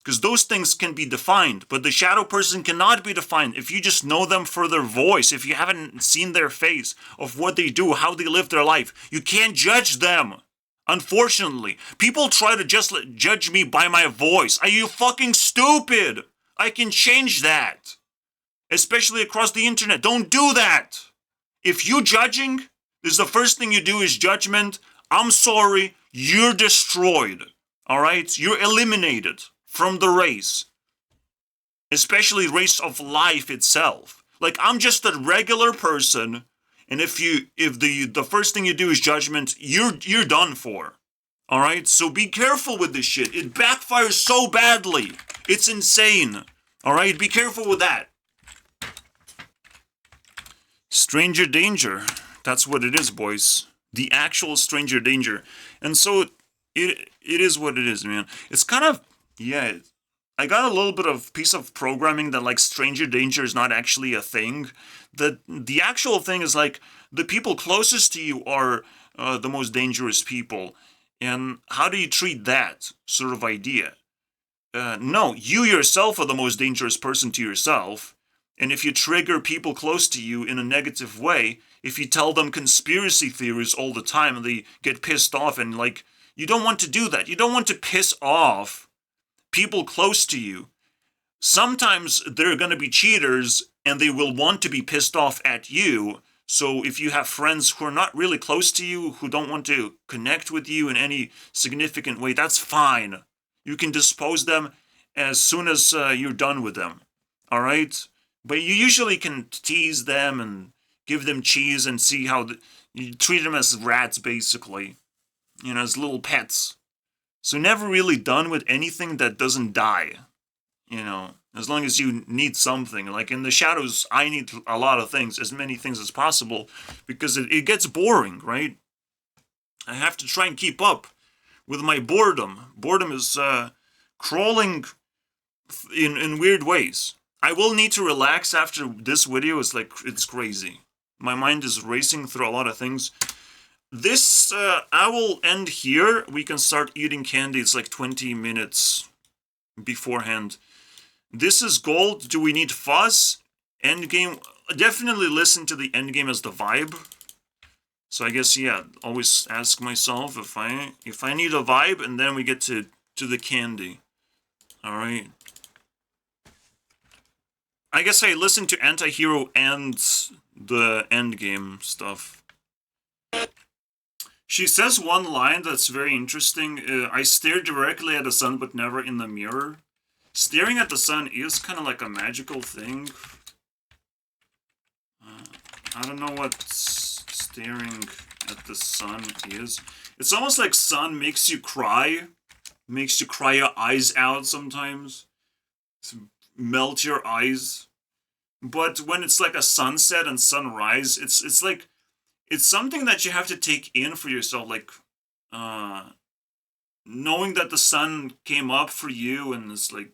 Because those things can be defined, but the shadow person cannot be defined. If you just know them for their voice, if you haven't seen their face, of what they do, how they live their life, you can't judge them. Unfortunately, people try to just judge me by my voice. Are you fucking stupid? I can change that. Especially across the internet. Don't do that. If you judging, this is the first thing you do is judgment. I'm sorry, you're destroyed. All right? You're eliminated from the race. Especially race of life itself. Like, I'm just a regular person, and if the first thing you do is judgment, you're done for. All right? So be careful with this shit. It backfires so badly. It's insane. All right? Be careful with that. Stranger danger. That's what it is, boys. The actual stranger danger. And so it is what it is, man. It's kind of, yeah, I got a little bit of piece of programming that like stranger danger is not actually a thing. The actual thing is like the people closest to you are the most dangerous people. And how do you treat that sort of idea? No, you yourself are the most dangerous person to yourself. And if you trigger people close to you in a negative way, if you tell them conspiracy theories all the time and they get pissed off and like, you don't want to do that. You don't want to piss off people close to you. Sometimes they're going to be cheaters and they will want to be pissed off at you. So if you have friends who are not really close to you, who don't want to connect with you in any significant way, that's fine. You can dispose them as soon as you're done with them. All right? But you usually can tease them and give them cheese and see how you treat them as rats, basically. You know, as little pets. So never really done with anything that doesn't die. You know, as long as you need something. Like in the shadows, I need a lot of things, as many things as possible, because it gets boring, right? I have to try and keep up with my boredom. Boredom is crawling in weird ways. I will need to relax after this video. It's crazy. My mind is racing through a lot of things. This, I will end here. We can start eating candy. It's like 20 minutes beforehand. This is gold. Do we need fuzz? Endgame. Definitely listen to the endgame as the vibe. So I guess, yeah, always ask myself if I need a vibe, and then we get to the candy. Alright. I guess I listened to Anti-Hero and the endgame stuff. She says one line that's very interesting. I stare directly at the sun, but never in the mirror. Staring at the sun is kind of like a magical thing. I don't know what staring at the sun is. It's almost like sun makes you cry. Makes you cry your eyes out sometimes. Melt your eyes. But when it's like a sunset and sunrise, it's like, it's something that you have to take in for yourself, like knowing that the sun came up for you and it's like,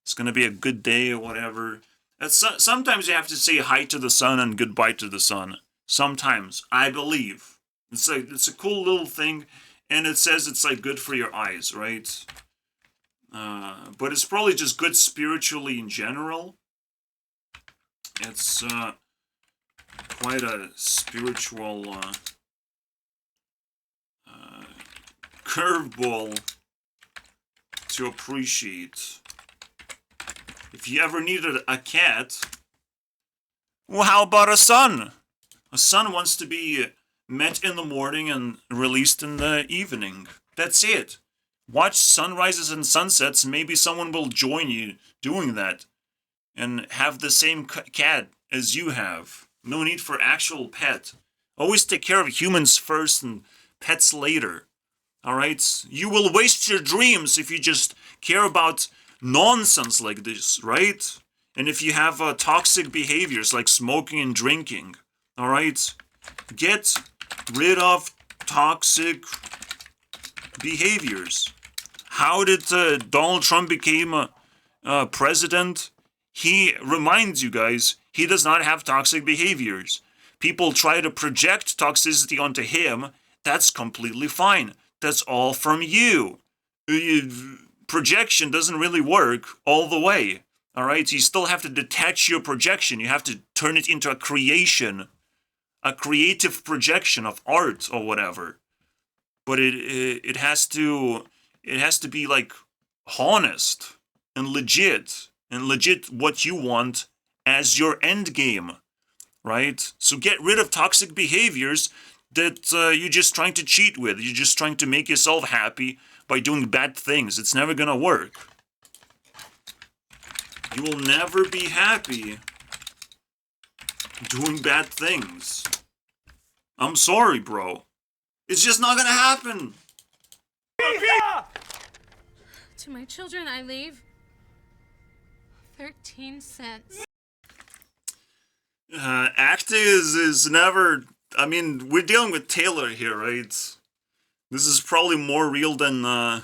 it's gonna be a good day or whatever. Sometimes you have to say hi to the sun and goodbye to the sun. Sometimes, I believe. It's a cool little thing, and it says it's like good for your eyes, right? But it's probably just good spiritually in general. It's quite a spiritual curveball to appreciate. If you ever needed a cat, well, how about a son? A son wants to be met in the morning and released in the evening. That's it. Watch sunrises and sunsets. Maybe someone will join you doing that and have the same cat as you have. No need for actual pet. Always take care of humans first and pets later. Alright? You will waste your dreams if you just care about nonsense like this, right? And if you have toxic behaviors like smoking and drinking. Alright? Get rid of toxic behaviors. How did Donald Trump become president? He reminds you guys, he does not have toxic behaviors. People try to project toxicity onto him. That's completely fine. That's all from you. Projection doesn't really work all the way. Alright? You still have to detach your projection. You have to turn it into a creation. A creative projection of art or whatever. But it has to be like honest and legit what you want as your end game, right? So get rid of toxic behaviors that you're just trying to cheat with. You're just trying to make yourself happy by doing bad things. It's never gonna work. You will never be happy doing bad things. I'm sorry, bro. It's just not gonna happen. To my children, I leave 13 cents. Acting is never... I mean, we're dealing with Taylor here, right? This is probably more real than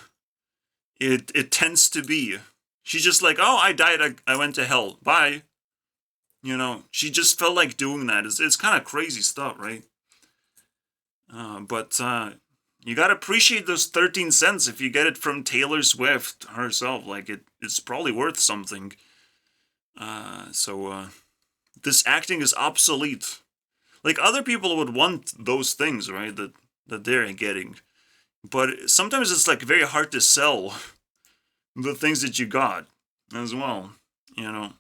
it tends to be. She's just like, oh, I died, I went to hell. Bye. You know, she just felt like doing that. It's kind of crazy stuff, right? But you gotta appreciate those 13 cents if you get it from Taylor Swift herself. Like, it's probably worth something. So this acting is obsolete. Like, other people would want those things, right, that they're getting. But sometimes it's, like, very hard to sell the things that you got as well, you know.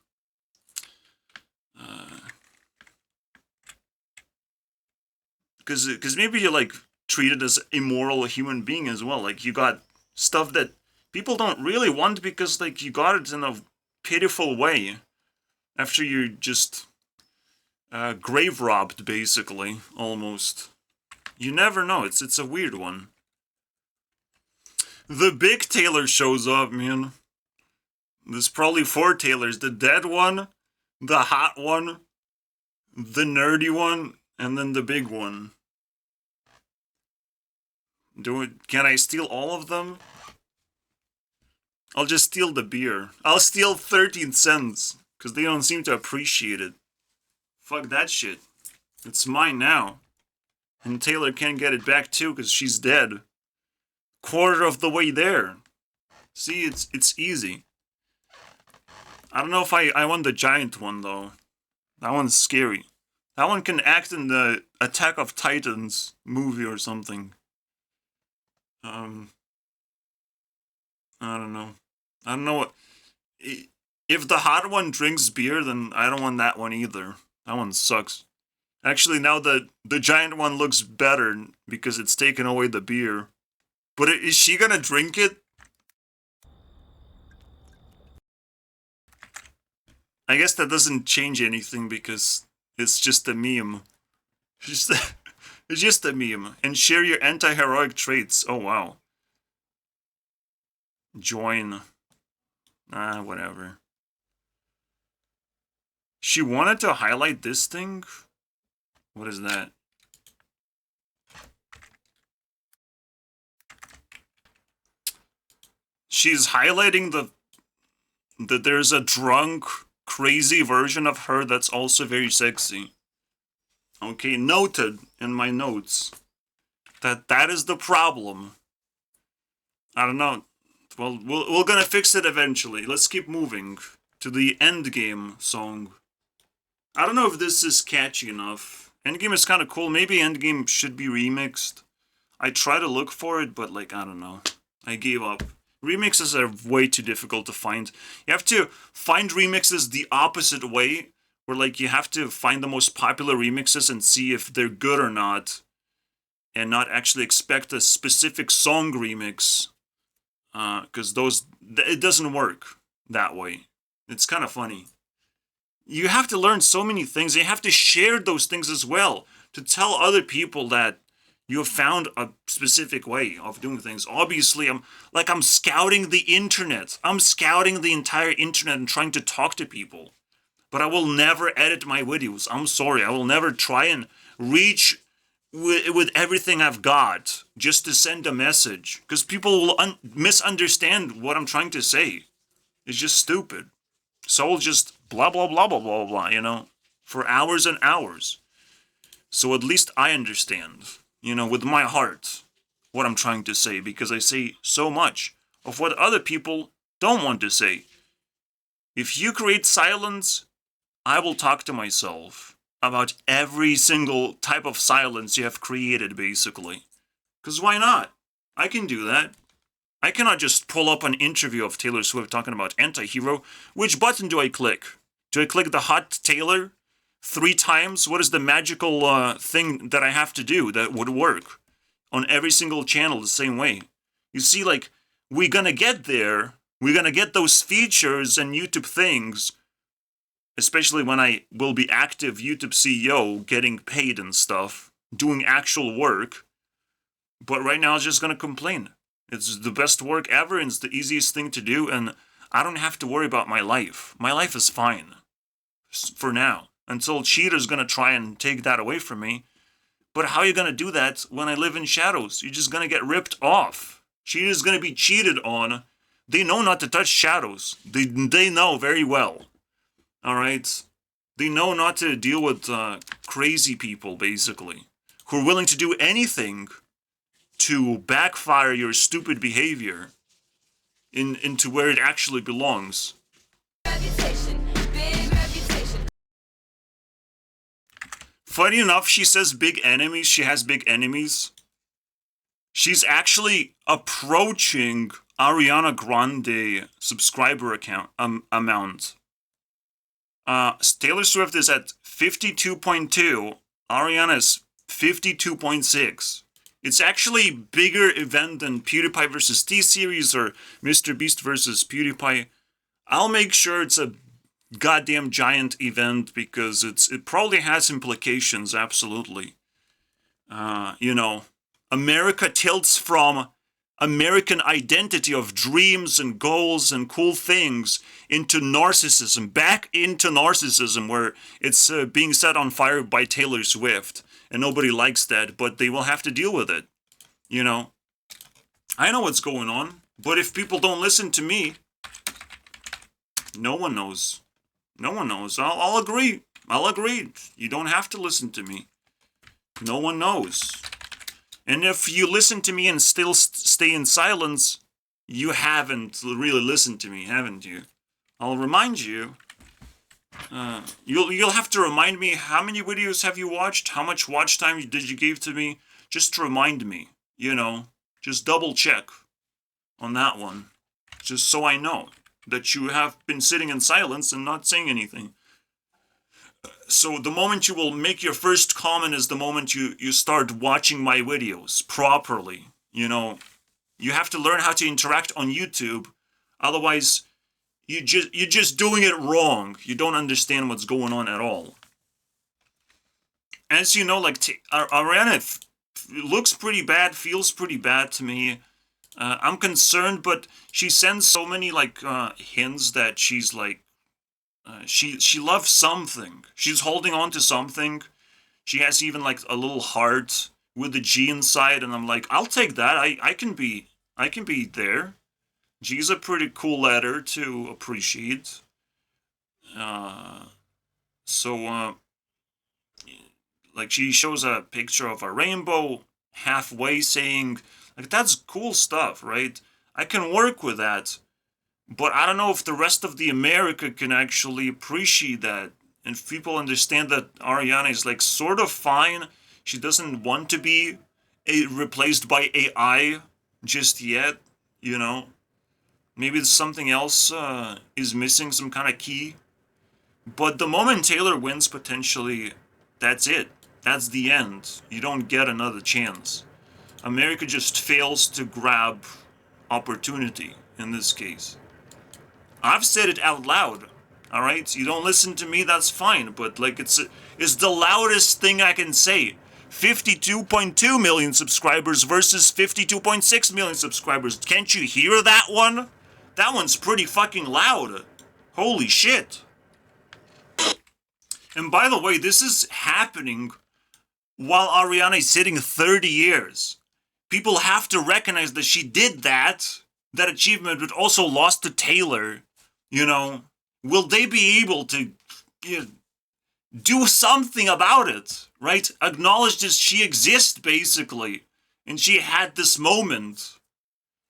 Because maybe you're, like, treated as an immoral human being as well. Like, you got stuff that people don't really want because, like, you got it in a pitiful way. After you just grave robbed, basically, almost. You never know. It's a weird one. The big Taylor shows up, man. There's probably 4 Taylors. The dead one, the hot one, the nerdy one, and then the big one. Can I steal all of them? I'll just steal the beer. I'll steal 13 cents. Because they don't seem to appreciate it. Fuck that shit. It's mine now. And Taylor can't get it back too because she's dead. Quarter of the way there. See, it's easy. I don't know if I want the giant one though. That one's scary. That one can act in the Attack of Titans movie or something. I don't know. I don't know what... If the hot one drinks beer, then I don't want that one either. That one sucks. Actually, now the giant one looks better because it's taken away the beer. But is she gonna drink it? I guess that doesn't change anything because it's just a meme. It's just a meme. And share your anti-heroic traits. Oh, wow. Join. Whatever. She wanted to highlight this thing? What is that? She's highlighting that there's a drunk, crazy version of her that's also very sexy. Okay, noted in my notes. That is the problem. I don't know. Well, we're gonna fix it eventually. Let's keep moving to the Endgame song. I don't know if this is catchy enough. Endgame is kind of cool. Maybe Endgame should be remixed. I try to look for it, but like, I don't know. I gave up. Remixes are way too difficult to find. You have to find remixes the opposite way, where like you have to find the most popular remixes and see if they're good or not, and not actually expect a specific song remix, because it doesn't work that way. It's kind of funny. You have to learn so many things. You have to share those things as well to tell other people that you have found a specific way of doing things. Obviously, I'm scouting the internet. I'm scouting the entire internet and trying to talk to people. But I will never edit my videos. I'm sorry. I will never try and reach with everything I've got just to send a message. Because people will misunderstand what I'm trying to say. It's just stupid. So I'll just blah, blah, blah, blah, blah, blah, you know, for hours and hours. So at least I understand, you know, with my heart, what I'm trying to say, because I say so much of what other people don't want to say. If you create silence, I will talk to myself about every single type of silence you have created, basically. Because why not? I can do that. I cannot just pull up an interview of Taylor Swift talking about Anti-Hero. Which button do I click? Do I click the hot Taylor 3 times? What is the magical thing that I have to do that would work on every single channel the same way? You see, like, we're gonna get there. We're gonna get those features and YouTube things, especially when I will be active YouTube CEO, getting paid and stuff, doing actual work. But right now, I'm just gonna complain. It's the best work ever, and it's the easiest thing to do, and I don't have to worry about my life. My life is fine. For now. Until cheaters gonna try and take that away from me. But how are you gonna do that when I live in shadows? You're just gonna get ripped off. Cheaters gonna be cheated on. They know not to touch shadows. They know very well. Alright? They know not to deal with crazy people, basically. Who are willing to do anything to backfire your stupid behavior into where it actually belongs. Reputation, big reputation. Funny enough, she says big enemies. She has big enemies. She's actually approaching Ariana Grande subscriber amount. Taylor Swift is at 52.2. Ariana is 52.6. It's actually a bigger event than PewDiePie versus T-Series or Mr. Beast versus PewDiePie. I'll make sure it's a goddamn giant event because it probably has implications, absolutely. You know, America tilts from American identity of dreams and goals and cool things into narcissism, back into narcissism where it's being set on fire by Taylor Swift. And nobody likes that, but they will have to deal with it. You know? I know what's going on, but if people don't listen to me, no one knows. No one knows. I'll agree. I'll agree. You don't have to listen to me. No one knows. And if you listen to me and still stay in silence, you haven't really listened to me, haven't you? I'll remind you. You'll have to remind me, how many videos have you watched? How much watch time did you give to me? Just to remind me, you know, just double check on that one. Just so I know that you have been sitting in silence and not saying anything. So the moment you will make your first comment is the moment you start watching my videos properly. You know, you have to learn how to interact on YouTube. Otherwise, you're just doing it wrong. You don't understand what's going on at all. As you know, like, Ariana looks pretty bad, feels pretty bad to me. I'm concerned, but she sends so many, like, hints that she's, like, she loves something. She's holding on to something. She has even, like, a little heart with the G inside, and I'm like, I'll take that. I can be there. G's a pretty cool letter to appreciate. Like, she shows a picture of a rainbow halfway saying, like, that's cool stuff, right? I can work with that. But I don't know if the rest of the America can actually appreciate that. And if people understand that Ariana is, like, sort of fine. She doesn't want to be replaced by AI just yet, you know. Maybe something else is missing, some kind of key. But the moment Taylor wins, potentially, that's it. That's the end. You don't get another chance. America just fails to grab opportunity in this case. I've said it out loud. Alright? You don't listen to me, that's fine. But, like, it's the loudest thing I can say. 52.2 million subscribers versus 52.6 million subscribers. Can't you hear that one? That one's pretty fucking loud. Holy shit. And by the way, this is happening while Ariana is sitting 30 years. People have to recognize that she did that achievement, but also lost to Taylor. You know, will they be able to do something about it, right? Acknowledge that she exists, basically, and she had this moment.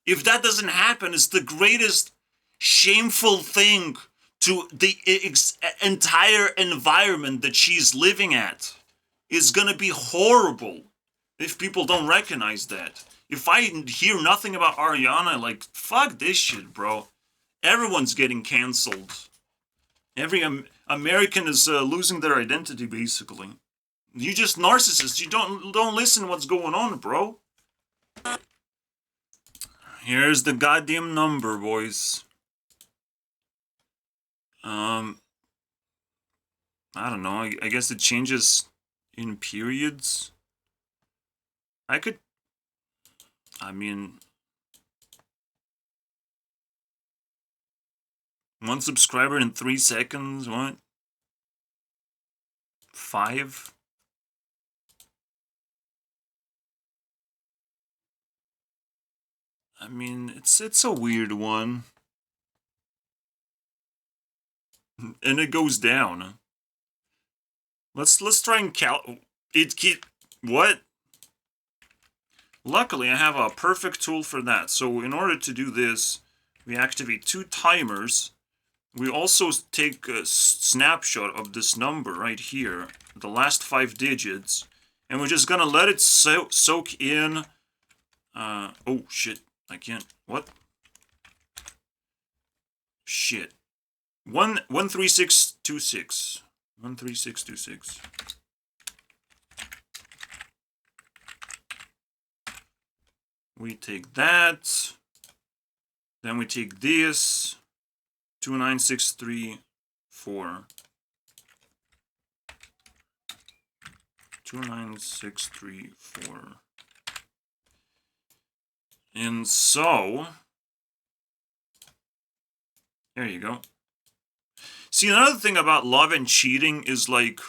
If that doesn't happen, it's the greatest shameful thing to the entire environment that she's living at. It's gonna be horrible if people don't recognize that. If I hear nothing about Ariana, like, fuck this shit, bro. Everyone's getting cancelled. Every American is losing their identity, basically. You just narcissists. You don't listen to what's going on, bro. Here's the goddamn number, boys. I don't know. I guess it changes in periods. I mean, 1 subscriber in 3 seconds, what? 5? I mean, it's a weird one. And it goes down. Let's try and what? Luckily, I have a perfect tool for that. So in order to do this, we activate 2 timers. We also take a snapshot of this number right here, the last 5 digits, and we're just gonna let it soak in. Oh shit, I can't. What? Shit. 13626. 13626. We take that. Then we take this. 29634. 29634. And so, there you go. See, another thing about love and cheating is like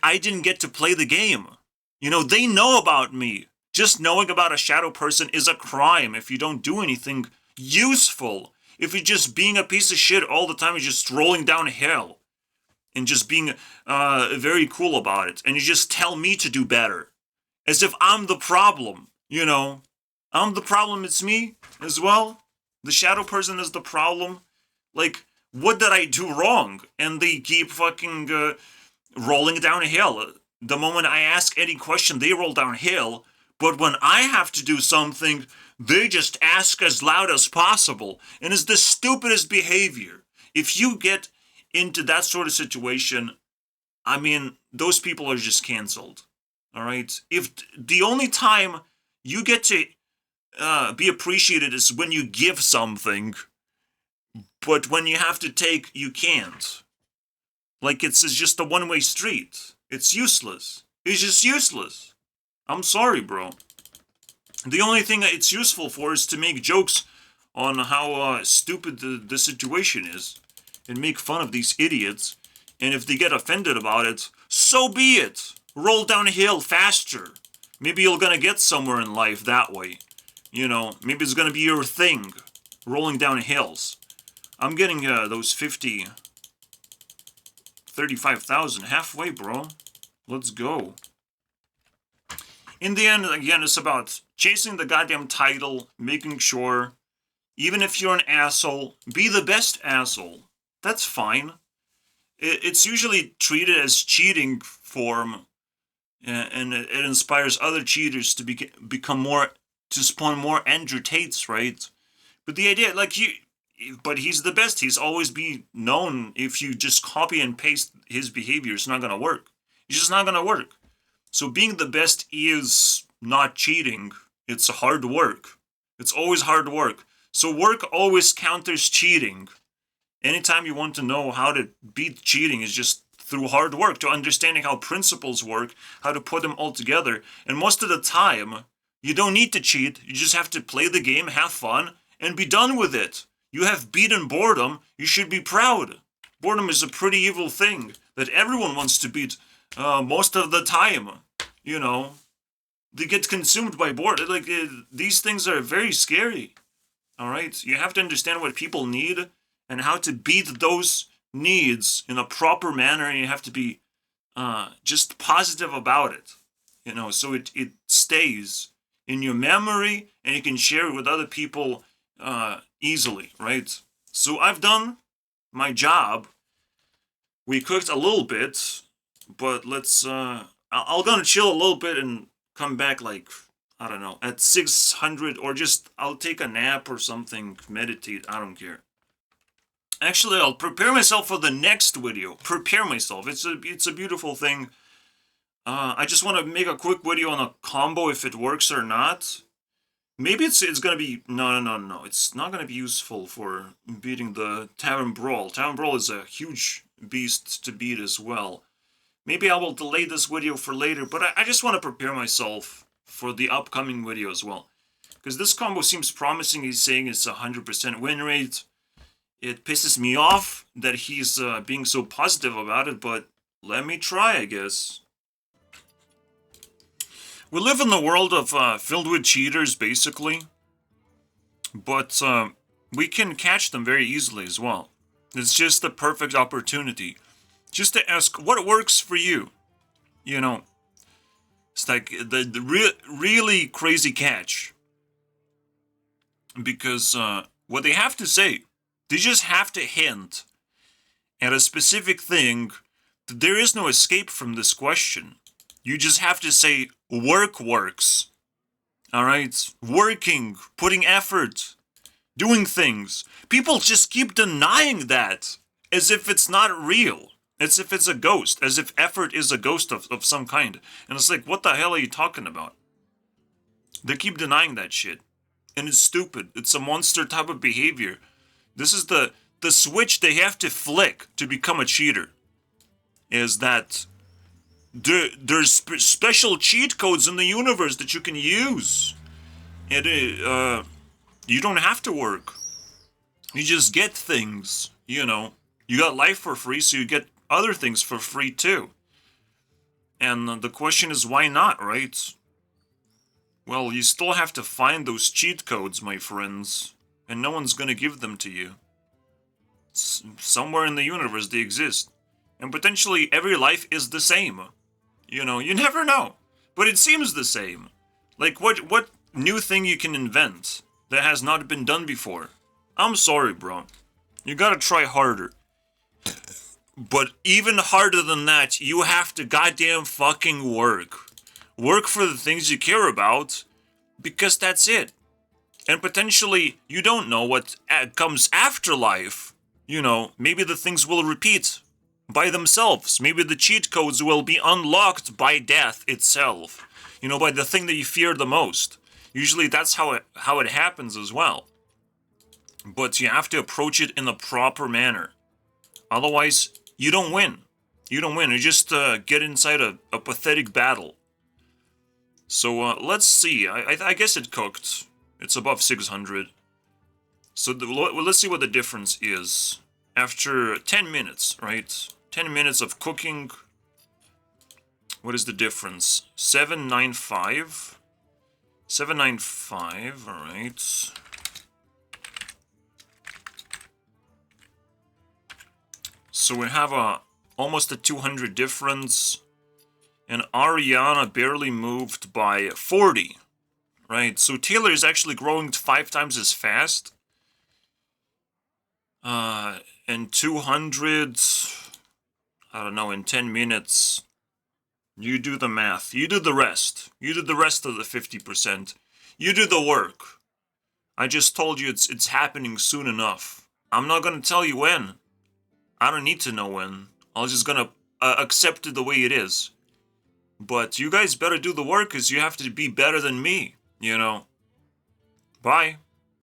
I didn't get to play the game. You know, they know about me. Just knowing about a shadow person is a crime if you don't do anything useful. If you're just being a piece of shit all the time, you're just rolling down hell. And just being very cool about it. And you just tell me to do better. As if I'm the problem, you know. I'm the problem, it's me as well. The shadow person is the problem. Like, what did I do wrong? And they keep fucking rolling downhill. The moment I ask any question, they roll downhill. But when I have to do something, they just ask as loud as possible. And it's the stupidest behavior. If you get into that sort of situation, I mean, those people are just canceled. All right? If the only time you get to be appreciated is when you give something, but when you have to take, you can't. Like, it's just a one-way street. It's useless. It's just useless. I'm sorry, bro. The only thing that it's useful for is to make jokes on how stupid the situation is and make fun of these idiots. And if they get offended about it, so be it. Roll downhill faster. Maybe you're gonna get somewhere in life that way. You know, maybe it's gonna be your thing. Rolling down hills. I'm getting those 35,000 halfway, bro. Let's go. In the end, again, it's about chasing the goddamn title, making sure, even if you're an asshole, be the best asshole. That's fine. It's usually treated as cheating form and it inspires other cheaters to become more, to spawn more Andrew Tates, right? But the idea, like, but he's the best. He's always be known. If you just copy and paste his behavior, it's not gonna work. It's just not gonna work. So being the best is not cheating. It's hard work. It's always hard work. So work always counters cheating. Anytime you want to know how to beat cheating is just through hard work, to understanding how principles work, how to put them all together. And most of the time, you don't need to cheat. You just have to play the game, have fun, and be done with it. You have beaten boredom. You should be proud. Boredom is a pretty evil thing that everyone wants to beat most of the time. You know, they get consumed by boredom. Like, these things are very scary. All right? You have to understand what people need and how to beat those needs in a proper manner, and you have to be just positive about it, you know, so it stays in your memory and you can share it with other people easily, right? So I've done my job. We cooked a little bit, but let's I'll gonna chill a little bit and come back, like, I don't know, at 600, or just I'll take a nap or something, meditate, I don't care. Actually, I'll prepare myself for the next video. Prepare myself. It's a beautiful thing. I just want to make a quick video on a combo, if it works or not. Maybe it's gonna be no. It's not gonna be useful for beating the Tavern Brawl. Tavern Brawl is a huge beast to beat as well. Maybe I will delay this video for later, but I just want to prepare myself for the upcoming video as well, because this combo seems promising. He's saying it's 100% win rate. It pisses me off that he's being so positive about it, but let me try, I guess. We live in the world of filled with cheaters, basically, but we can catch them very easily as well. It's just the perfect opportunity just to ask what works for you. You know, it's like the really crazy catch, because what they have to say, they just have to hint at a specific thing. There is no escape from this question. You just have to say, work works. Alright? Working, putting effort, doing things. People just keep denying that, as if it's not real. As if it's a ghost. As if effort is a ghost of some kind. And it's like, what the hell are you talking about? They keep denying that shit. And it's stupid. It's a monster type of behavior. This is the switch they have to flick to become a cheater. Is that there's special cheat codes in the universe that you can use. And you don't have to work. You just get things, you know. You got life for free, so you get other things for free too. And the question is, why not, right? Well, you still have to find those cheat codes, my friends. And no one's gonna give them to you. Somewhere in the universe they exist. And potentially every life is the same. You know, you never know. But it seems the same. Like, what new thing you can invent that has not been done before? I'm sorry, bro. You gotta try harder. But even harder than that, you have to goddamn fucking work. Work for the things you care about, because that's it. And potentially, you don't know what comes after life. You know, maybe the things will repeat by themselves. Maybe the cheat codes will be unlocked by death itself. You know, by the thing that you fear the most. Usually that's how it happens as well. But you have to approach it in a proper manner. Otherwise, you don't win. You don't win. You just get inside a pathetic battle. So let's see. I guess it cooked. It's above 600. So let's see what the difference is. After 10 minutes, right? 10 minutes of cooking. What is the difference? 795. 795, alright. So we have almost a 200 difference. And Ariana barely moved by 40. Right, so Taylor is actually growing 5 times as fast. And 200, I don't know, in 10 minutes. You do the math. You do the rest. You do the rest of the 50%. You do the work. I just told you it's happening soon enough. I'm not gonna tell you when. I don't need to know when. I'm just gonna accept it the way it is. But you guys better do the work, because you have to be better than me, you know. Bye.